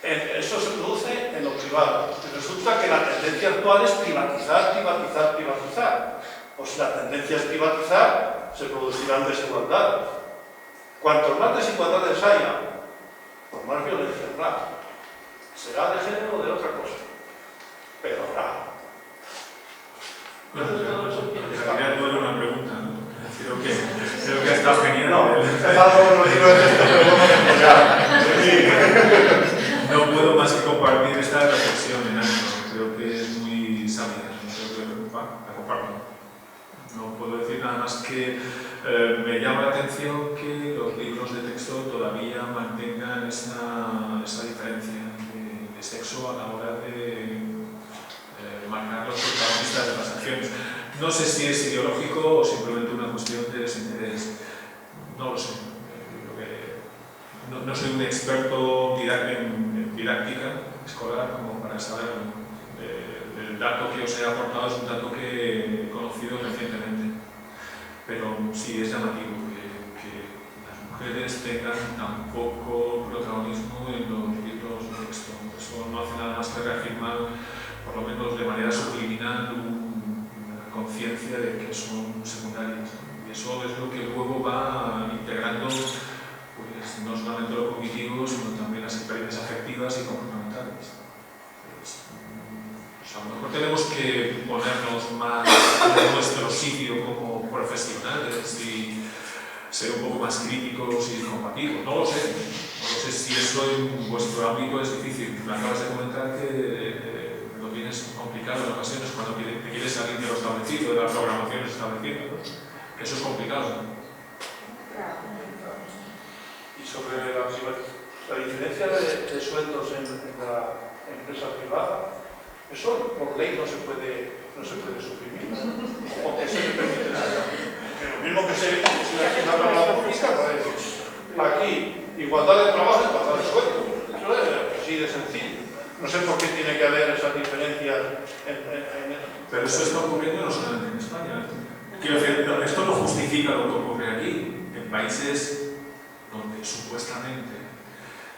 eso se produce en lo privado. Y resulta que la tendencia actual es privatizar, privatizar, privatizar. Pues si la tendencia es privatizar, se producirán desigualdades. Cuanto más desigualdades haya, pues más violencia habrá. Será de género o de otra cosa, pero habrá. No era una pregunta, ¿no? Creo que ha estado genial. No, no puedo más que compartir esta reflexión en algo. Creo que es muy sabia. Creo que la comparto. No puedo decir nada más que me llama la atención que los libros de texto todavía mantengan esa diferencia de sexo a la hora de marcar los protagonistas de las acciones. No sé si es ideológico o simplemente una cuestión de desinterés. No lo sé. No soy un experto en didáctica escolar como para saber. El dato que os he aportado es un dato que he conocido recientemente. Pero sí es llamativo que las mujeres tengan tan poco protagonismo en los libros de texto. Eso no hace nada más que reafirmar, por lo menos de manera subliminal, una conciencia de que son secundarias. Y eso es lo que luego va integrando, pues, no solamente lo cognitivo, sino también las experiencias afectivas y comportamentales. A lo mejor tenemos que ponernos más en nuestro sitio como profesionales y ser un poco más críticos y combativos. No lo sé. No lo sé si eso en vuestro ámbito es difícil. Me acabas de comentar que lo tienes complicado en ocasiones cuando te quieres salir de lo establecido, de las programaciones establecidas, ¿no? Eso es complicado. Y sobre la diferencia de sueldos en la empresa privada, eso por ley no se puede suprimir, ¿no? ¿O qué se le permite nada? Lo mismo que se aquí en la pública, aquí igualdad de trabajo y igualdad de sueldo. Eso es así de sencillo. No sé por qué tiene que haber esas diferencias Pero eso está ocurriendo no solamente en España. Quiero decir, esto no justifica lo que ocurre aquí. En países donde supuestamente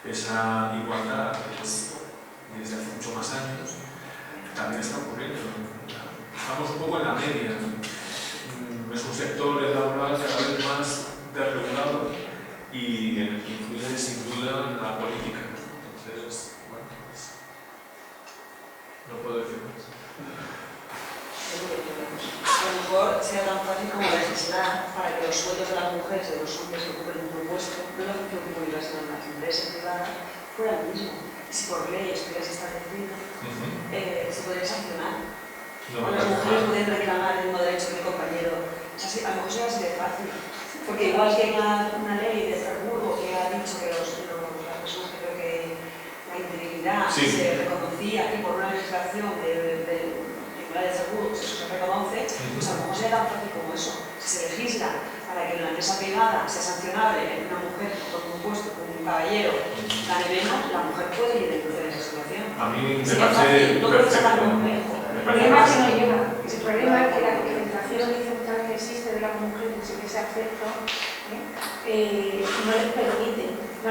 esa igualdad es desde hace mucho más años, también está ocurriendo. Estamos un poco en la media. Es un sector laboral cada vez más desregulado y en el que influye sin duda la política. Entonces, bueno, pues, no como legislar para que los sueldos de las mujeres y de los hombres que ocupen un puesto, no lo que ocupen las empresas privadas, fuera el mismo. Si por ley estuviese establecido, se podría sancionar. O las mujeres pueden reclamar el mismo derecho que el compañero. O sea, sí, a lo mejor sería así de fácil. Porque igual que una ley de Estrasburgo que ha dicho que las personas que creo que la integridad se reconocía y por una legislación del Tribunal de Estrasburgo eso se reconoce, pues a lo mejor sería tan fácil como eso. Si se legisla para que en la empresa privada sea sancionable una mujer con un puesto, con un caballero, gane menos, la mujer puede ir en esa situación. A mí me sería parece fácil, no creo que sea tan perfecto. complejo. El problema es que no llega. El problema es que la concentración horizontal que existe de las mujeres en ese aspecto no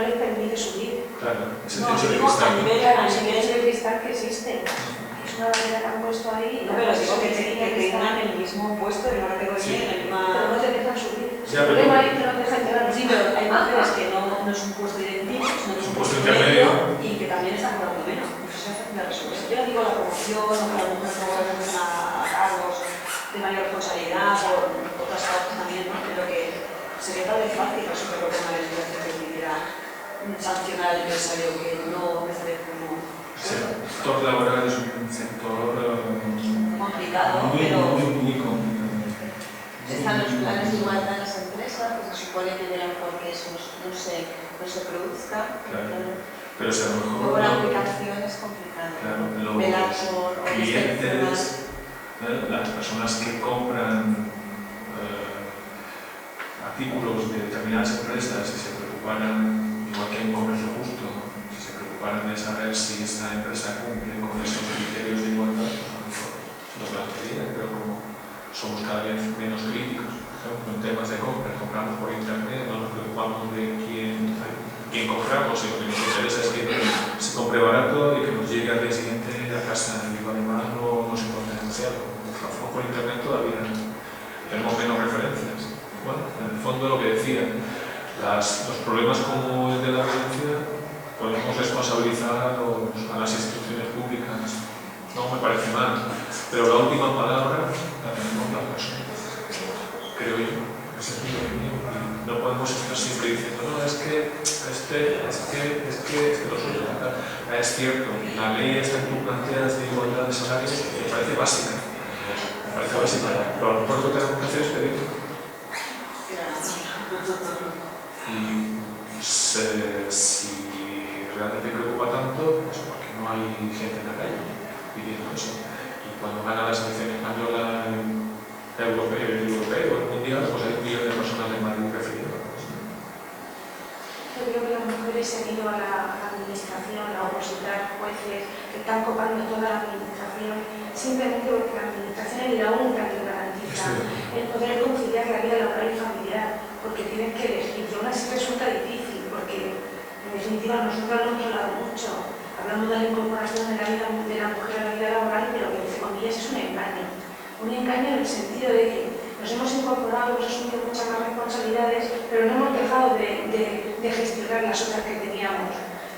les permite subir. Claro, ese No, techo de digo a cristal. nivel A nivel de cristal que existe. Es una barrera que han puesto ahí. No, pero digo que tengan el mismo puesto en una categoría, en la misma... Pero no te dejan subir. Ya, El pero- problema es que no te dejan llegar. Sí, pero hay mujeres que no es un puesto idéntico, sino que es un puesto intermedio medio y que también están cobrando menos. Pues eso es fácil de resolver. Yo no digo la promoción o que la mujer no a cargos de mayor responsabilidad o otras cosas también, ¿no? Pero que sería tal vez fácil resolver con una legislación que pudiera sancionar al empresario que no me sale como... El sector laboral es un sector complicado, muy pero... complicado. Están los planes de igualdad en las empresas, que se supone que vean porque eso no se produzca. Claro. Pero si a lo mejor Luego la aplicación es complicado. claro, Velar los por clientes, las personas que compran artículos de determinadas empresas y se preocuparan, igual que en comercio justo, si se preocuparan de saber si esa empresa cumple con esos criterios de igualdad, pues a lo mejor lo plantearían, pero como somos cada vez menos críticos, por ejemplo, en temas de compra, compramos por internet, no nos preocupamos de quién compramos, y lo que nos interesa es que se compre barato y que nos llegue al día siguiente a casa, y además no se importa demasiado. Como trabajamos por internet todavía tenemos menos referencias. Bueno, en el fondo lo que decía, los problemas como el de la violencia podemos responsabilizar a las instituciones públicas, no me parece mal, pero la última palabra la tenemos las personas, creo yo, esa es mi opinión. No podemos estar siempre diciendo, no, es que lo suyo, es cierto, la ley esta que tú planteas de igualdad de salarios me parece básica, pero a lo mejor lo que tenemos que hacer es pedirlo. Y si realmente preocupa tanto, pues porque no hay gente en la calle pidiendo eso. Y cuando gana la selección española europeo o el mundial, pues hay 1 millón de personas en Madrid refiriendo. Yo creo que las mujeres se han ido a la administración a opositar jueces que están copando toda la administración simplemente porque la administración es la única que garantiza el poder conciliar la vida laboral y familiar, porque tienen que elegir. Y aún así resulta difícil, porque en definitiva nosotros lo hemos hablado mucho, hablamos de la incorporación de la vida de la mujer a la vida laboral, pero que entre comillas es un engaño. Un engaño en el sentido de que nos hemos incorporado, hemos asumido muchas más responsabilidades, pero no hemos dejado de gestionar las otras que teníamos.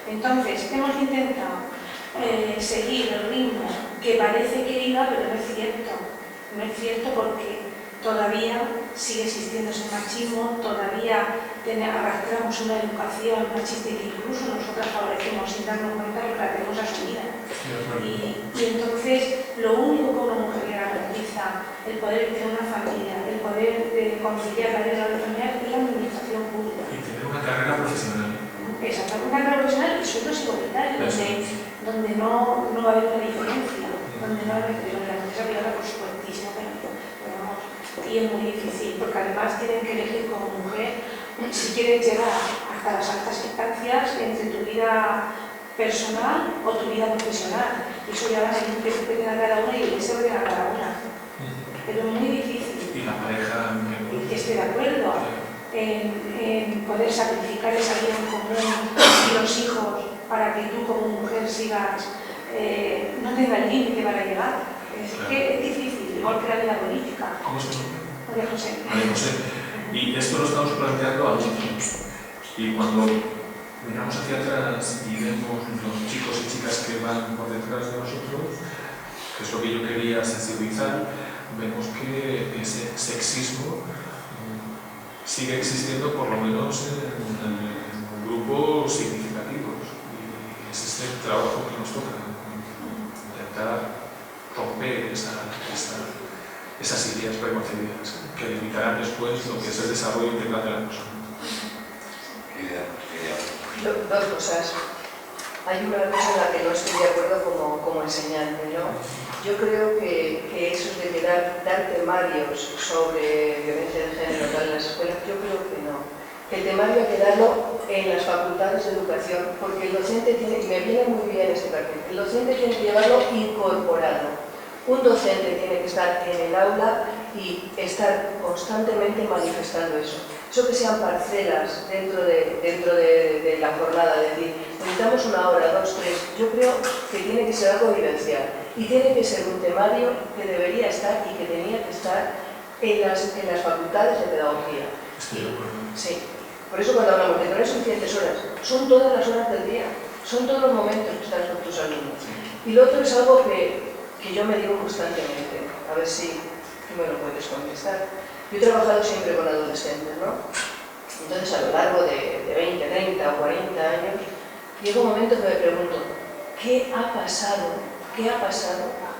Entonces, hemos intentado seguir el ritmo que parece que iba, pero no es cierto. No es cierto porque todavía sigue existiendo ese machismo, todavía arrastramos una educación machista que incluso nosotras favorecemos sin darnos cuenta porque la tenemos asumida. Y entonces lo único que una mujer le garantiza el poder tener una familia, el poder conciliar la vida familiar es la administración pública. Y tener una carrera profesional. Exacto, una carrera profesional y sueldos igualitarios, donde no va a haber una diferencia, donde no va a haber la empresa privada, por supuestísimo, pero vamos, y es muy difícil, porque además tienen que elegir como mujer si quieres llegar hasta las altas instancias entre tu vida personal o tu vida profesional. Y eso ya van a ir que a cada una y el deseo de a cada una. Pero es muy difícil. Y la pareja que esté de acuerdo en poder sacrificar esa vida en común y los hijos para que tú como mujer sigas, no tengas límite para llegar. Es que es difícil, igual que la vida política. ¿Cómo se llama? María José. María José. Y esto lo estamos planteando a nosotros. Y cuando miramos hacia atrás y vemos los chicos y chicas que van por detrás de nosotros, que es lo que yo quería sensibilizar, vemos que ese sexismo sigue existiendo por lo menos en grupos significativos, y ese es el trabajo que nos toca, intentar romper esas ideas preconcebidas que limitarán después lo que es el desarrollo integral de la persona. Dos cosas. Hay una cosa en la que no estoy de acuerdo como enseñante, ¿no? Yo creo que eso de dar temarios sobre violencia de género tal en las escuelas, yo creo que no. El temario hay que darlo en las facultades de educación, porque el docente tiene, y me viene muy bien este papel, el docente tiene que llevarlo incorporado. Un docente tiene que estar en el aula y estar constantemente manifestando eso. Eso que sean parcelas dentro de la jornada, es decir, necesitamos una hora, dos, tres. Yo creo que tiene que ser algo vivencial y tiene que ser un temario que debería estar y que tenía que estar en las facultades de pedagogía. Estoy de acuerdo. Sí, por eso cuando hablamos de que no hay suficientes horas, son todas las horas del día, son todos los momentos que estás con tus alumnos. Y lo otro es algo que yo me digo constantemente, a ver si tú me lo puedes contestar. Yo he trabajado siempre con adolescentes, ¿no? Entonces, a lo largo de 20, 30 o 40 años, llega un momento que me pregunto, ¿qué ha pasado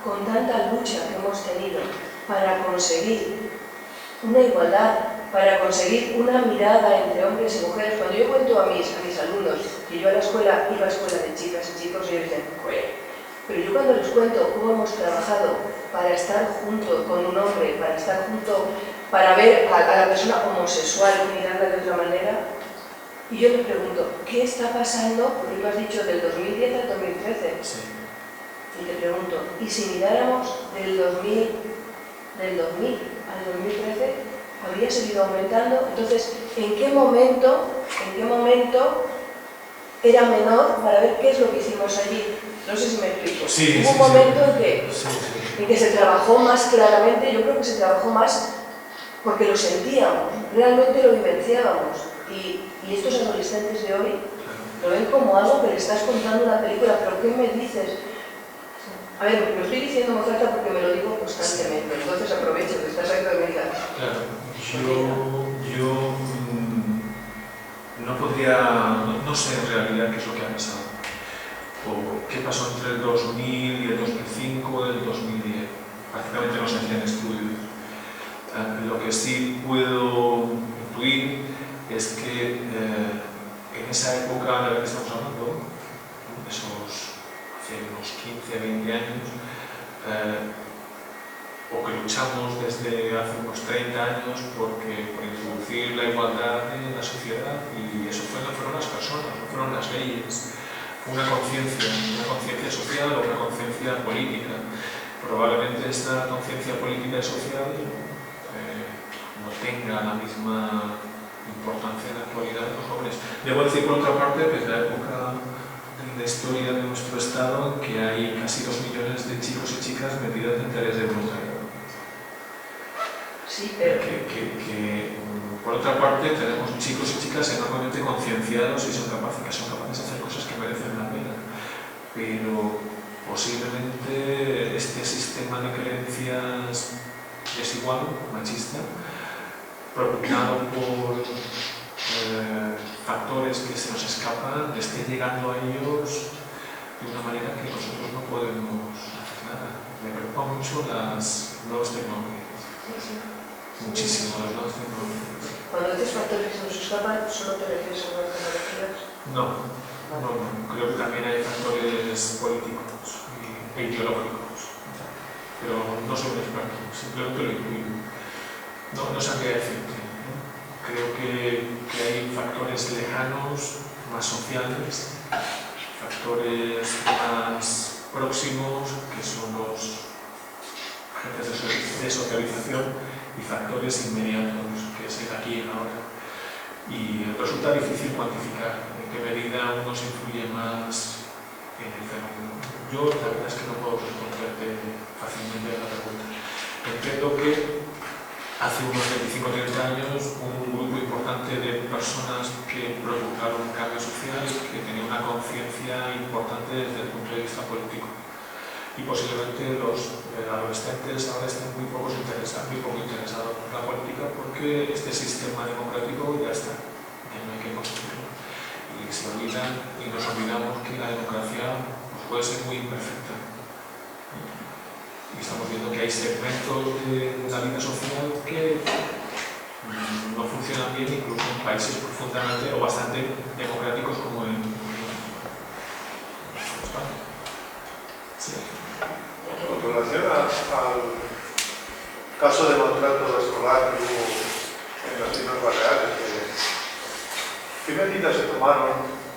con tanta lucha que hemos tenido para conseguir una igualdad, para conseguir una mirada entre hombres y mujeres? Cuando yo cuento a mis alumnos que yo iba a escuela de chicas y chicos, ellos dicen, pero yo cuando les cuento cómo hemos trabajado para estar junto con un hombre, para estar junto, para ver a la persona homosexual y mirarla de otra manera, y yo les pregunto, ¿qué está pasando? Porque tú has dicho del 2010 al 2013. Sí. Y te pregunto, ¿y si miráramos del 2000 al 2013, habría seguido aumentando? Entonces, ¿en qué momento era menor para ver qué es lo que hicimos allí? No sé si me explico. Sí, Hubo un momento en que se trabajó más claramente, yo creo que se trabajó más porque lo sentíamos, realmente lo vivenciábamos. Y estos adolescentes de hoy lo ven como algo que le estás contando una película, pero ¿qué me dices? A ver, lo estoy diciendo en voz alta porque me lo digo constantemente, entonces aprovecho que estás aquí y me digas. Claro, yo no podría, no sé en realidad qué es lo que ha pasado, o qué pasó entre el 2000 y el 2005 y el 2010. Prácticamente no se hacían estudios. Lo que sí puedo intuir es que en esa época de la que estamos hablando, esos hace unos 15, 20 años, o que luchamos desde hace unos 30 años por introducir la igualdad en la sociedad, y eso no fueron las personas, no fueron las leyes, fue una conciencia social o una conciencia política. Probablemente esta conciencia política y social no tenga la misma importancia en la actualidad de los jóvenes. Debo decir, por otra parte, desde la época de la historia de nuestro Estado, que hay casi 2 millones de chicos y chicas metidos en tareas de voluntariado. Sí, pero... Por otra parte, tenemos chicos y chicas enormemente concienciados y que son capaces de hacer cosas que merecen la pena. Pero posiblemente este sistema de creencias desigual, machista, propugnado por factores que se nos escapan, esté llegando a ellos de una manera que nosotros no podemos hacer nada. Me preocupan mucho las nuevas tecnologías. Muchísimo las nuevas tecnologías. Cuando dices factores que se nos escapan, ¿solo te refieres a nuevas tecnologías? No. Creo que también hay factores políticos e ideológicos. Pero no soy un experto, simplemente lo intuyo. No sabría decirte. Creo que hay factores lejanos, más sociales, factores más próximos, que son los agentes de socialización, y factores inmediatos, que es el aquí y el ahora. Y resulta difícil cuantificar en qué medida uno se influye más en el fenómeno. Yo la verdad es que no puedo responderte fácilmente a la pregunta. Entiendo que hace unos 25 o 30 años un grupo importante de personas que provocaron un cambio social, que tenía una conciencia importante desde el punto de vista político. y posiblemente los adolescentes ahora estén muy poco interesados en la política porque este sistema democrático ya está, ya no hay que construirlo. Y se olvidan y nos olvidamos que la democracia pues, puede ser muy imperfecta. Y estamos viendo que hay segmentos de la vida social que no funcionan bien, incluso en países profundamente o bastante democráticos como en España. Sí. Con relación al caso de maltrato escolar que hubo en las Islas Baleares, ¿qué medidas se tomaron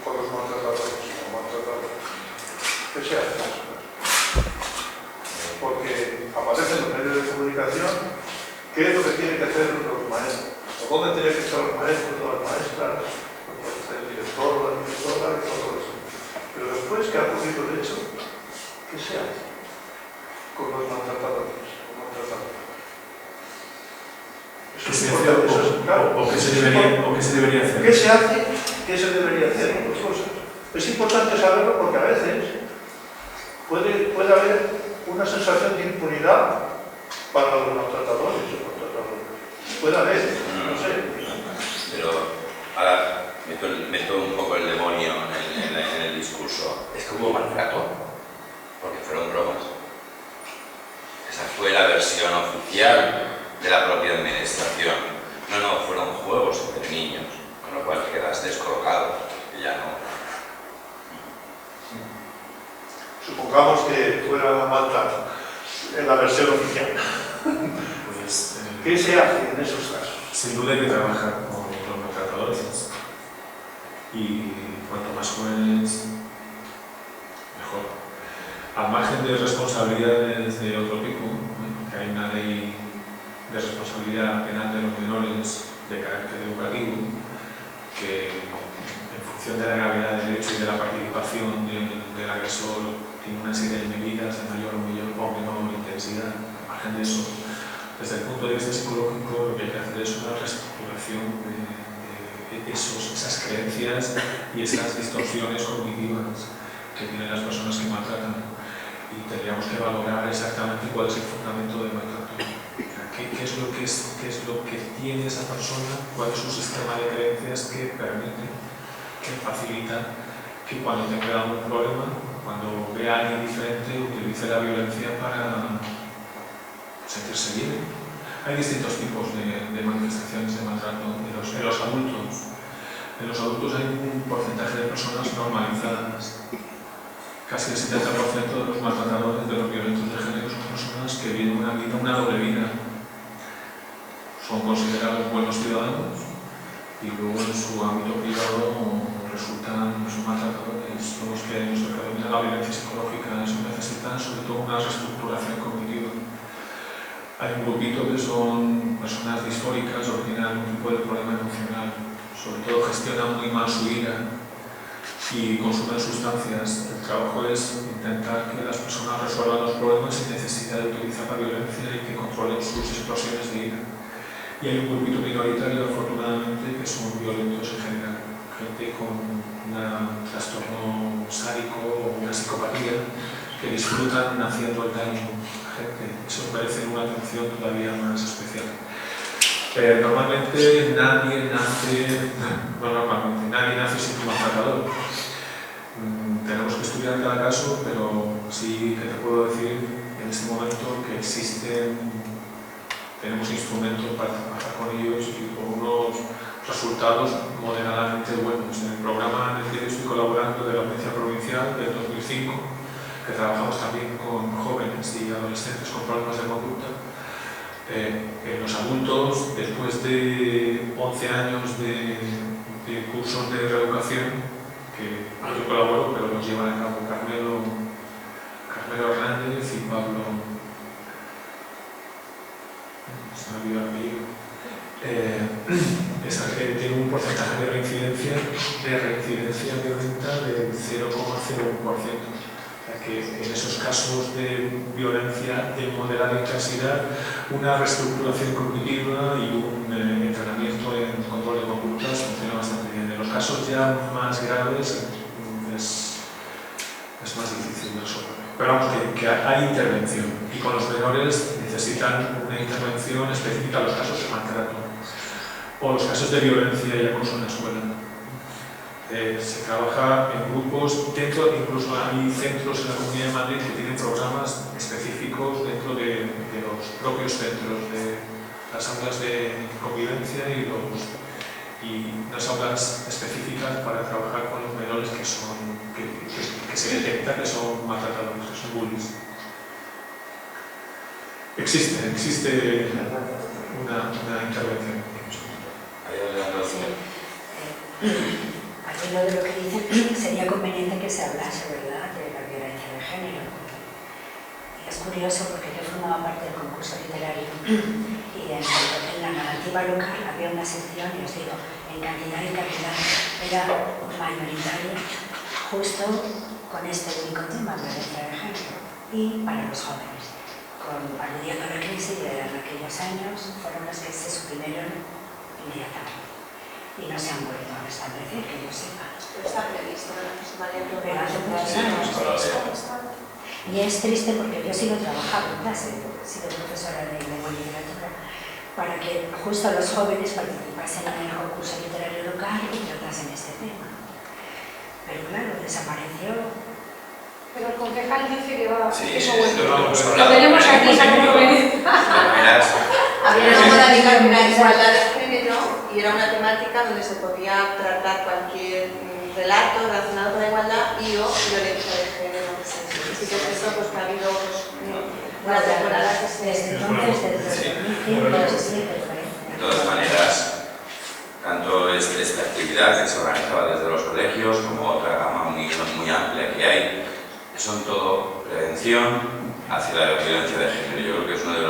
con los maltratadores? ¿Qué se hace? Porque aparecen los medios de comunicación, ¿qué es lo que tienen que hacer los maestros? ¿O dónde tienen que estar los maestros o las maestras? El director o la directora y todo eso. Pero después que ha ocurrido el hecho, ¿qué se hace con los maltratadores? ¿Qué se hace o qué se debería hacer? ¿Qué se hace? ¿Qué se debería hacer? Dos cosas. Es importante saberlo porque a veces puede haber una sensación de impunidad para los maltratadores o maltratadores. Puede haber, no sé. Pero ahora meto un poco el demonio en el discurso. Es que hubo maltrato, porque fueron bromas. Esa fue la versión oficial de la propia administración. No, fueron juegos entre niños, con lo cual quedas descolocado, que ya no. Supongamos que fuera maltrato en la versión oficial. Pues, ¿Qué se hace en esos casos? Sin duda hay que trabajar con los maltratadores y cuanto más jóvenes, mejor. Al margen de responsabilidades de otro tipo, que hay una ley de responsabilidad penal de los menores de carácter educativo, que en función de la gravedad del hecho y de la participación del agresor tiene una serie de medidas de mayor o menor intensidad. Al margen de eso, desde el punto de vista psicológico, lo que hay que hacer es una reestructuración de esas creencias y esas distorsiones cognitivas que tienen las personas que maltratan. Y tendríamos que valorar exactamente cuál es el fundamento del maltrato. ¿Qué es lo que tiene esa persona? ¿Cuál es su sistema de creencias que permite, que facilita que cuando tenga algún problema, cuando vea a alguien diferente, utilice la violencia para sentirse bien? Hay distintos tipos de manifestaciones de maltrato en los adultos. En los adultos hay un porcentaje de personas normalizadas. Casi el 70% de los maltratadores, de los violentos de género, son personas que viven una doble vida. Son considerados buenos ciudadanos y luego en su ámbito privado resultan maltratadores. Son los que nos determinan la violencia psicológica. Eso necesita sobre todo una reestructuración cognitiva. Hay un grupito que son personas disfóricas o que tienen algún tipo de problema emocional. Sobre todo gestionan muy mal su ira y consumen sustancias. El trabajo es intentar que las personas resuelvan los problemas sin necesidad de utilizar la violencia y que controlen sus explosiones de ira. Y hay un grupito minoritario, afortunadamente, que son violentos en general. Gente con un trastorno sádico o una psicopatía que disfrutan haciendo el daño a gente. Eso merece una atención todavía más especial. Normalmente nadie nace sin un maltratador. Tenemos que estudiar cada caso, pero sí que te puedo decir en este momento que tenemos instrumentos para trabajar con ellos y con unos resultados moderadamente buenos. En el programa en el que estoy colaborando de la Audiencia Provincial del 2005, que trabajamos también con jóvenes y adolescentes con problemas de conducta, en los adultos, después de 11 años de cursos de reeducación, que yo colaboro, pero los llevan a cabo Carmelo Hernández y Pablo, se me olvidó el apellido, tiene un porcentaje de reincidencia violenta del 0,01%. Que en esos casos de violencia de moderada intensidad, una reestructuración cognitiva y un entrenamiento en control de conductas funciona bastante bien. En los casos ya más graves es más difícil de resolver. Pero vamos, que hay intervención, y con los menores necesitan una intervención específica a los casos de maltrato o los casos de violencia y acoso en la escuela. Se trabaja en grupos, dentro, incluso hay centros en la Comunidad de Madrid que tienen programas específicos dentro de los propios centros, de las aulas de convivencia y unas aulas específicas para trabajar con los menores que se detecta que son maltratadores, que son bullies. Existe una intervención. Aquí lo de lo que dicen sería conveniente que se hablase, ¿verdad?, de la violencia de género. Y es curioso porque yo formaba parte del concurso literario y en la narrativa local había una sección, y os digo, en cantidad y calidad era mayoritaria justo con este único tema, violencia de género, y para los jóvenes. Aludiendo a la crisis de aquellos años, fueron los que se suprimieron inmediatamente. Y no se han vuelto a restablecer, que yo sepa. Pero está previsto, ¿no? Pero hace muchos años. Y es triste porque yo sigo trabajando en clase, he sido profesora de lengua y literatura, para que justo los jóvenes participasen en el concurso literario local y tratasen este tema. Pero claro, desapareció. Pero el concejal dice que va... Sí, eso lo tenemos aquí, Había una modalidad de una igualdad de género y era una temática donde se podía tratar cualquier relato relacionado con la igualdad y o violencia de género. Sí que es eso, pues que ha habido una temporada que se... Desde entonces, desde 2005, De todas maneras, tanto esta actividad que se organizaba desde los colegios como otra gama muy amplia que hay, son todo prevención hacia la violencia de género. Yo creo que es uno de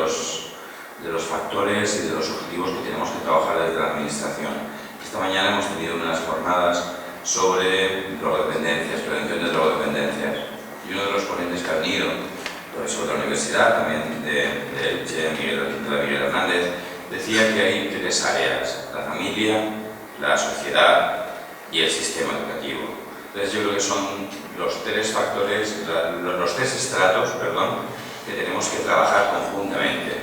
los factores y de los objetivos que tenemos que trabajar desde la Administración. Esta mañana hemos tenido unas jornadas sobre drogodependencias, prevención de drogodependencias, y uno de los ponentes que ha venido, profesor de la universidad, también de Miguel Hernández, decía que hay tres áreas: la familia, la sociedad y el sistema educativo. Entonces yo creo que son los tres factores, los tres estratos, que tenemos que trabajar conjuntamente.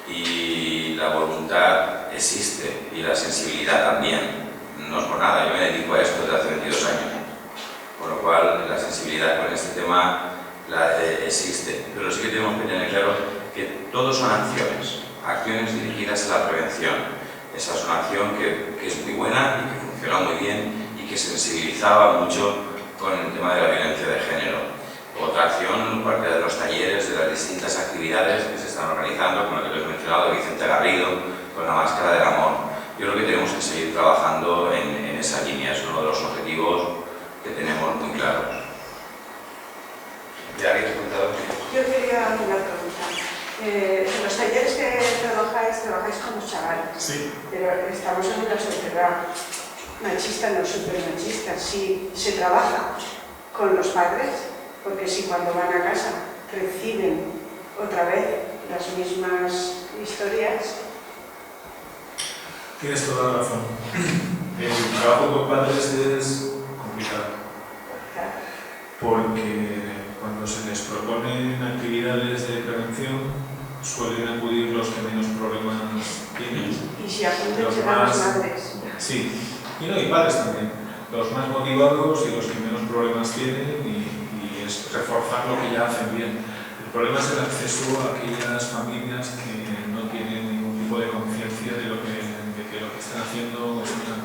Y la voluntad existe y la sensibilidad también. No es por nada, yo me dedico a esto desde hace 22 años. Con lo cual la sensibilidad con este tema existe. Pero sí que tenemos que tener claro que todos son acciones dirigidas a la prevención. Esa es una acción que es muy buena y que funciona muy bien y que sensibilizaba mucho con el tema de la violencia de género. Otra acción, parte de los talleres, de las distintas actividades que se están organizando, como la que les he mencionado, de Vicente Garrido, con la máscara del amor. Yo creo que tenemos que seguir trabajando en esa línea, es uno de los objetivos que tenemos muy claros. ¿Ya habéis preguntado? Yo quería hacer una pregunta. En los talleres que trabajáis con los chavales, Sí. pero estamos en una sociedad machista, no súper machista. Si se trabaja con los padres, porque si cuando van a casa reciben otra vez las mismas historias. Tienes toda la razón. El trabajo con padres es complicado, porque cuando se les proponen actividades de prevención suelen acudir los que menos problemas tienen. Y si acuden serán las madres. Sí, y padres también. Los más motivados y los que menos problemas tienen, y es reforzar lo que ya hacen bien. El problema es el acceso a aquellas familias que no tienen ningún tipo de conciencia de que lo que están haciendo es una...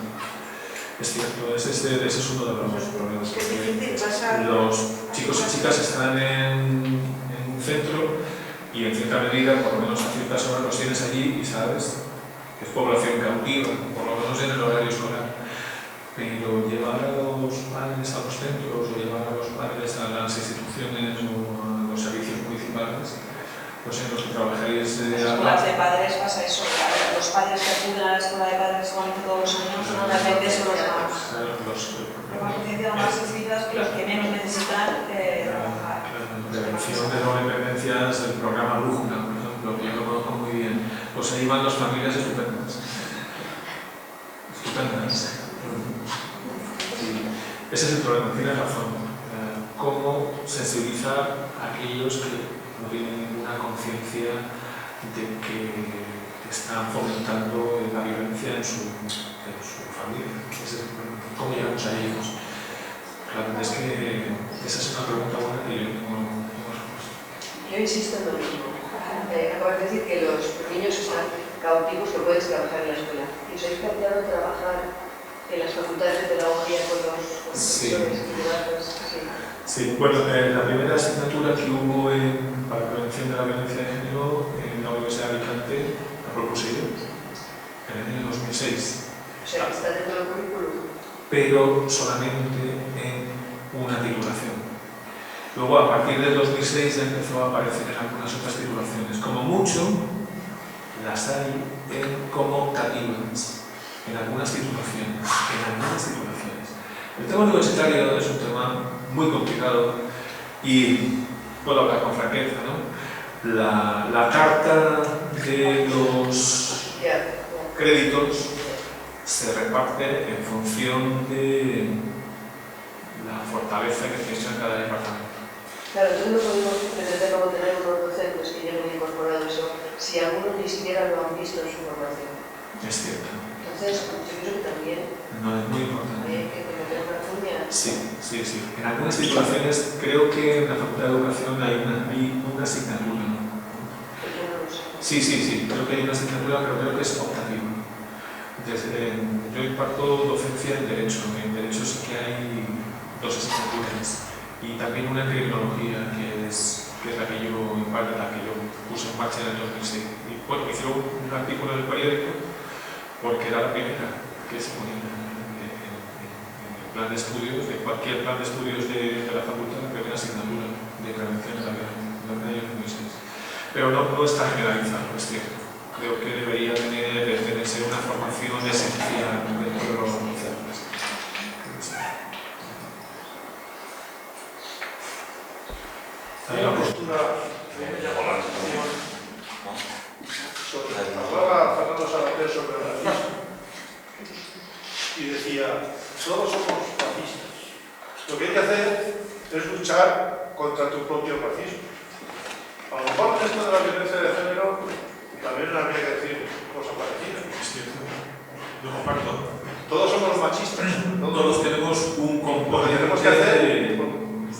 Es cierto, ese es uno de los problemas. Los chicos y chicas están en un centro y en cierta medida, por lo menos a ciertas horas los tienes allí y sabes que es población cautiva, por lo menos en el horario escolar. Pero llevar a los padres a los centros o llevar a los padres a las instituciones o a los servicios municipales, pues en los que trabajáis... En las escuelas de padres pasa eso, los padres que acuden a la escuela de padres con todos los años normalmente son los más concienciados, más sensibles y los que menos necesitan trabajar. La prevención de drogodependencias, el programa Brújula, por ejemplo, que yo lo conozco muy bien, pues ahí van dos familias estupendas. Ese es el problema, tienes razón. Cómo sensibilizar a aquellos que no tienen ninguna conciencia de que están fomentando la violencia en su familia. ¿Cómo llegamos a ellos? Claro, es que esa es una pregunta buena que yo no respuesta. Yo insisto en lo mismo. Acabas de decir que los niños están cautivos, que puedes trabajar en la escuela. ¿Y os habéis planteado trabajar en las facultades de pedagogía con los profesores y demás? Sí, bueno, la primera asignatura que hubo para prevención de la violencia de género en la Universidad de Alicante la propuse yo, en el año 2006. O sea, que está dentro del currículum. Pero solamente en una titulación. Luego, a partir del 2006 ya empezó a aparecer en algunas otras titulaciones. Como mucho, las hay como optativas, en algunas titulaciones. El tema universitario es un tema muy complicado y puedo hablar con franqueza, ¿no? La carta de los créditos se reparte en función de la fortaleza que tiene cada departamento. Claro, entonces no podemos pretender como tener unos docentes que ya han incorporado eso si algunos ni siquiera lo han visto en su formación. Es cierto. Entonces, yo creo que también no, es muy importante. Hay que meter una cuña. Sí. En algunas titulaciones creo que en la Facultad de Educación hay una asignatura. Sí, creo que hay una asignatura, pero creo que es optativa. Yo imparto docencia en Derecho. En Derecho sí que hay 2 asignaturas. Y también una en Criminología, que es la que yo imparto, la que yo puse en marcha en el 2006. Y bueno, hicieron un artículo en el periódico porque era la primera que se ponía en el plan de estudios, de cualquier plan de estudios de la facultad, la primera asignatura de prevención de la violencia en el 2006. Pero no está generalizado, es cierto. Creo que debería ser una formación esencial dentro de los docentes. Hay una postura que me llamó la atención sobre hablaba Fernando Sabater sobre el racismo y decía, todos somos racistas. Lo que hay que hacer es luchar contra tu propio racismo. A lo mejor en esto de la violencia de género también habría que decir cosas parecidas. Es cierto. Lo comparto. Todos somos machistas. Todos tenemos un componente tenemos que hacer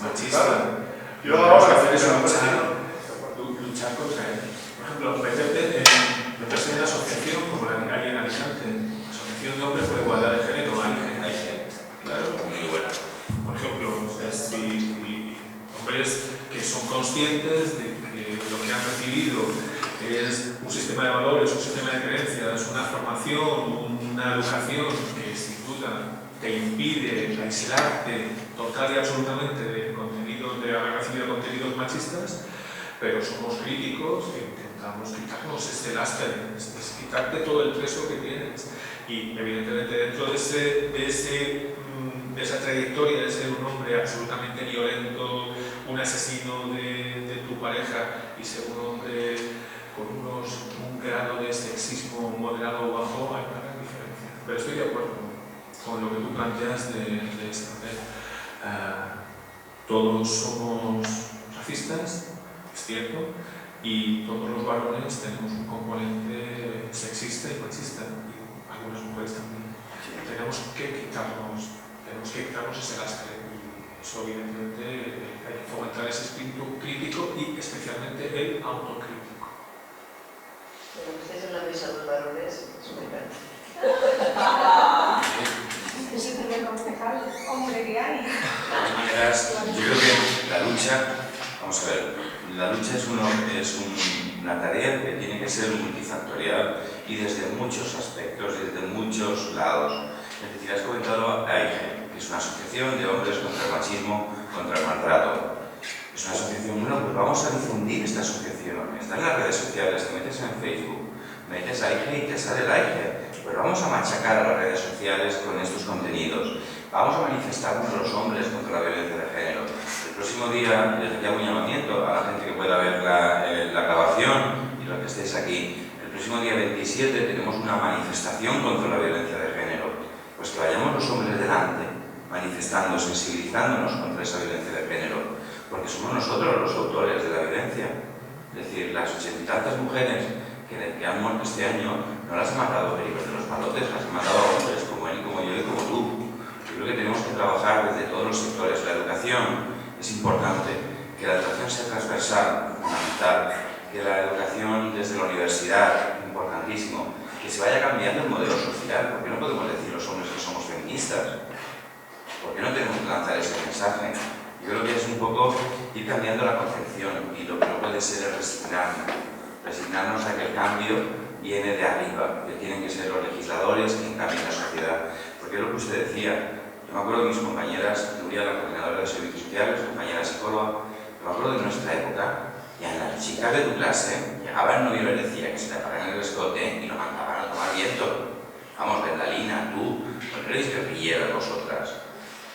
machista. Claro. Yo ahora hacer es luchar contra él. Por ejemplo, meterse en una asociación como la que hay en Alicante, Asociación de Hombres por Igualdad de Género, AIGE. Claro, muy buena. Por ejemplo, si hombres que son conscientes de que lo que han recibido es un sistema de valores, un sistema de creencias, una formación, una educación que sin duda te impide aislarte total y absolutamente de haber recibido contenidos machistas, pero somos críticos e intentamos quitarnos ese lastre, es quitarte todo el peso que tienes. Y evidentemente dentro de esa trayectoria de ser un hombre absolutamente violento, un asesino de tu pareja y ser un hombre con un grado de sexismo moderado o bajo, hay una gran diferencia. Pero estoy de acuerdo con lo que tú planteas de establecer. Todos somos racistas, es cierto, y todos los varones tenemos un componente sexista y machista, y algunas mujeres también. Tenemos que quitarnos ese lastre, y eso evidentemente hay que fomentar ese espíritu crítico y especialmente el autocrítico. Pero que estés en la mesa los varones, eso me encanta. Eso te voy a aconsejar, hombre que hay. De todas maneras, yo creo que la lucha, vamos a ver, la lucha es una tarea que tiene que ser multifactorial y desde muchos aspectos, desde muchos lados. Es decir, has comentado AIGE, que es una asociación de hombres contra el machismo, contra el maltrato. Es una asociación, bueno, pues vamos a difundir esta asociación. Está en las redes sociales, te metes en Facebook, metes AIGE y te sale el AIGE. Pero vamos a machacar a las redes sociales con estos contenidos. Vamos a manifestarnos los hombres contra la violencia de género. El próximo día, desde aquí hago un llamamiento a la gente que pueda ver la grabación y los que estéis aquí. El próximo día 27 tenemos una manifestación contra la violencia de género. Pues que vayamos los hombres delante, manifestando, sensibilizándonos contra esa violencia de género. porque somos nosotros los autores de la violencia. Es decir, las 80 y tantas mujeres que han muerto este año no las han matado pericos de los palotes, las han matado a hombres como él, como yo y como tú. Yo creo que tenemos que trabajar desde todos los sectores. La educación es importante, que la educación sea transversal, fundamental, que la educación desde la universidad, importantísimo, que se vaya cambiando el modelo social, porque no podemos decir los hombres que somos feministas, porque no tenemos que lanzar ese mensaje. Yo creo que es un poco ir cambiando la concepción, y lo que no puede ser es resignarnos a que el cambio viene de arriba, que tienen que ser los legisladores quienes cambien la sociedad. Porque es lo que usted decía, yo me acuerdo de mis compañeras, Nuria, la coordinadora de servicios sociales, compañera psicóloga, yo me acuerdo de nuestra época, y a las chicas de tu clase llegaba el novio y les decía que se te apagaran el escote y lo mandaban a tomar viento. Vamos, Bernalina, tú, ¿no erais guerrilleras vosotras?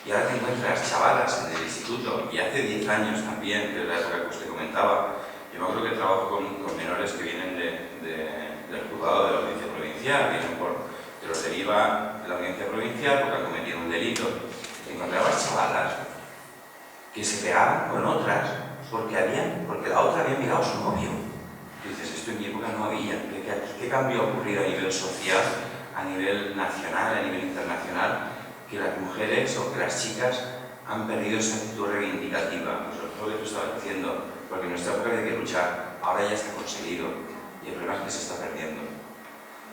Y ahora te encuentras chavalas en el instituto, y hace 10 años también, que es la época que usted comentaba, yo me acuerdo que trabajo con menores que vienen del juzgado de la audiencia provincial, que los deriva de la audiencia provincial porque han cometido un delito. Te encontrabas chavalas que se pegaban con otras porque la otra había mirado a su novio. Y dices, esto en mi época no había. ¿Qué cambio ha ocurrido a nivel social, a nivel nacional, a nivel internacional? Que las mujeres o que las chicas han perdido esa actitud reivindicativa. Pues lo que tú estabas diciendo, porque en nuestra época hay que luchar, ahora ya está conseguido, y el problema es que se está perdiendo.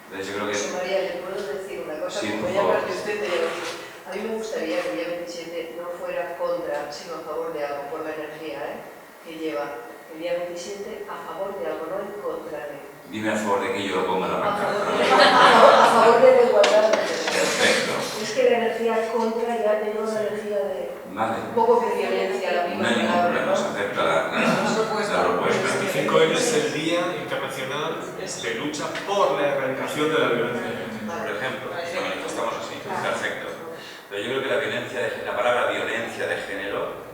Entonces yo creo que... María, ¿le puedo decir una cosa? Sí, Como ya parte usted, a mí me gustaría que el día 27 no fuera contra, sino a favor de algo, por la energía que lleva. El día 27 a favor de algo, no en contra de. Dime a favor de que yo lo ponga en la pancarta. A favor de la igualdad. Perfecto. Es que la energía contra ya tengo una energía de Vale. un poco de violencia, la No misma hay ningún problema, se acepta la propuesta. El 25 es el Día Internacional de Lucha por la Erradicación de la Violencia de Género. Por ejemplo, lo manifestamos así. Perfecto. Pero yo creo que la palabra violencia de género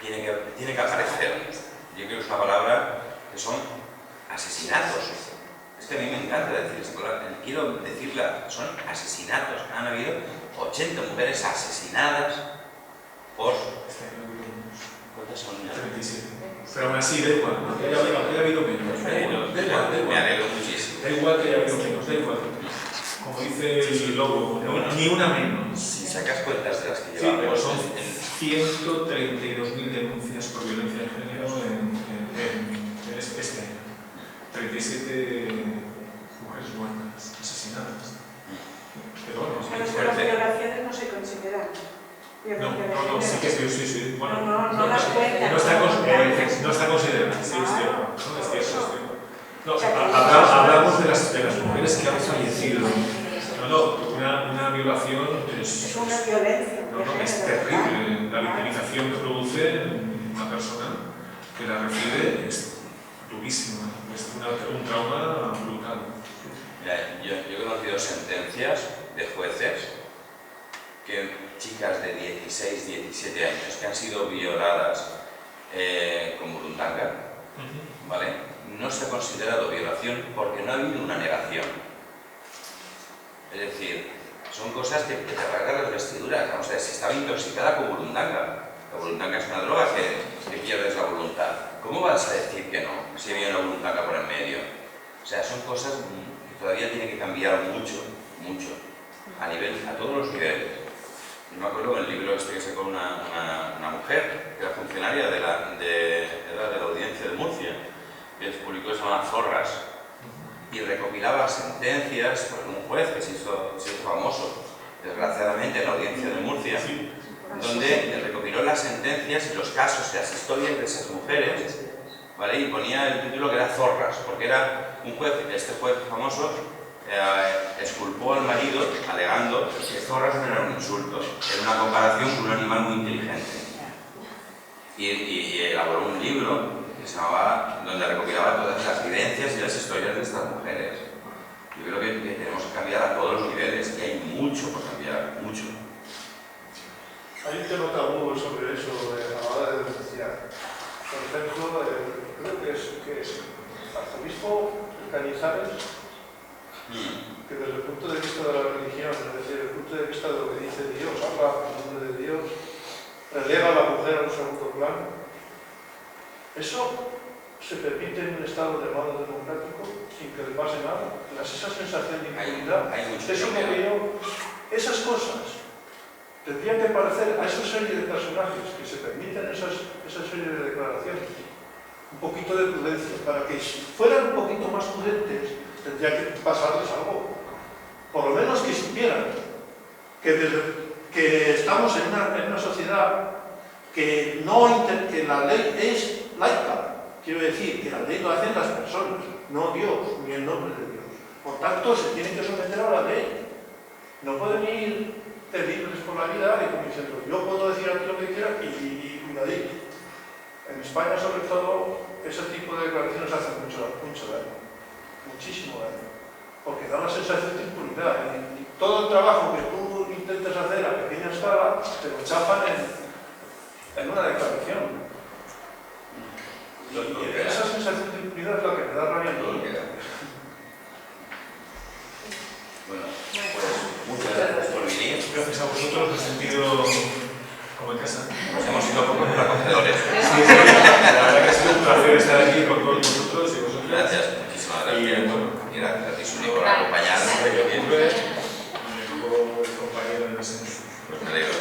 tiene que aparecer. Yo creo que es una palabra que son asesinatos. Es que a mí me encanta decir esta palabra. Quiero decirla, son asesinatos. Han habido 80 mujeres asesinadas por... ¿Cuántas son? 37. Pero aún así, da igual, ¿no? Que haya habido menos. Da igual. Me alegro muchísimo. Da igual que haya habido menos, da igual. Como dice el logo, ni una menos. Si sacas cuentas de las que Sí, llevamos... pero son 132.000 denuncias por violencia de género en este año. 37 mujeres muertas, asesinadas. Pero bueno, Pero las violaciones no se consideran. No, sí que sí. Bueno, no las cuentan. No está considerada, sí, es cierto. No, es cierto. No, hablamos de las mujeres que han fallecido. Una violación es una violencia. Es terrible. La victimización que produce una persona que la recibe es durísima. Es un trauma brutal. Mira, yo he conocido sentencias de jueces que chicas de 16, 17 años que han sido violadas con burundanga, ¿vale? No se ha considerado violación porque no ha habido una negación. Es decir, son cosas que te rasgan las vestiduras. Vamos a ver, si estaba intoxicada con burundanga. La burundanga es una droga que pierdes la voluntad. ¿Cómo vas a decir que no? Si había una burundanga por en medio. O sea, son cosas que todavía tienen que cambiar mucho, a todos los niveles. Yo me acuerdo en el libro que sacó una mujer, que era funcionaria de la audiencia de Murcia, que publicó, se llama Zorras, y recopilaba sentencias por un juez que se hizo famoso, desgraciadamente, en la audiencia de Murcia, donde recopiló las sentencias y los casos y las historias de esas mujeres, ¿vale? Y ponía el título que era Zorras, porque era un juez, este juez famoso, exculpó al marido alegando que zorras no era un insulto, era una comparación con un animal muy inteligente. Y elaboró un libro que se llamaba, donde recopilaba todas las vivencias y las historias de estas mujeres. Yo creo que tenemos que cambiar a todos los niveles, y hay mucho por cambiar, mucho. Hay un tema tabú sobre eso a la hora de denunciar. Por ejemplo, creo que es el arzobispo Cañizares, que desde el punto de vista de la religión, es decir, desde el punto de vista de lo que dice Dios, habla en nombre de Dios, relega a la mujer a un segundo plano Eso se permite en un Estado de mando democrático sin que le pase nada. Esa sensación de impunidad, eso me veo, esas cosas tendrían que parecer a esa serie de personajes que se permiten esa serie de declaraciones un poquito de prudencia. Para que si fueran un poquito más prudentes tendría que pasarles algo. Por lo menos que supieran que estamos en una sociedad que la ley es laica. Quiero decir, que la ley lo hacen las personas, no Dios, ni el nombre de Dios. Por tanto, se tienen que someter a la ley. No pueden ir libres por la vida y como diciendo, yo puedo decir aquí lo que quiera y cuidadito. En España, sobre todo, ese tipo de declaraciones hacen mucho daño. Muchísimo daño. Porque da una sensación de impunidad. Y todo el trabajo que tú intentes hacer a pequeña escala, te lo chapan en una declaración. Y esa sensación de impunidad es la que me da rabia a mí. Bueno, pues muchas gracias por venir. Gracias a vosotros, me he sentido como en casa. Nos hemos ido poco acogedores. Sí, la verdad que ha sido un placer estar aquí con todos vosotros y vosotros. Gracias, muchísimas gracias. Y gracias a ti, Suni, por acompañarnos. siempre, mi compañero en el centro. Pues me alegro.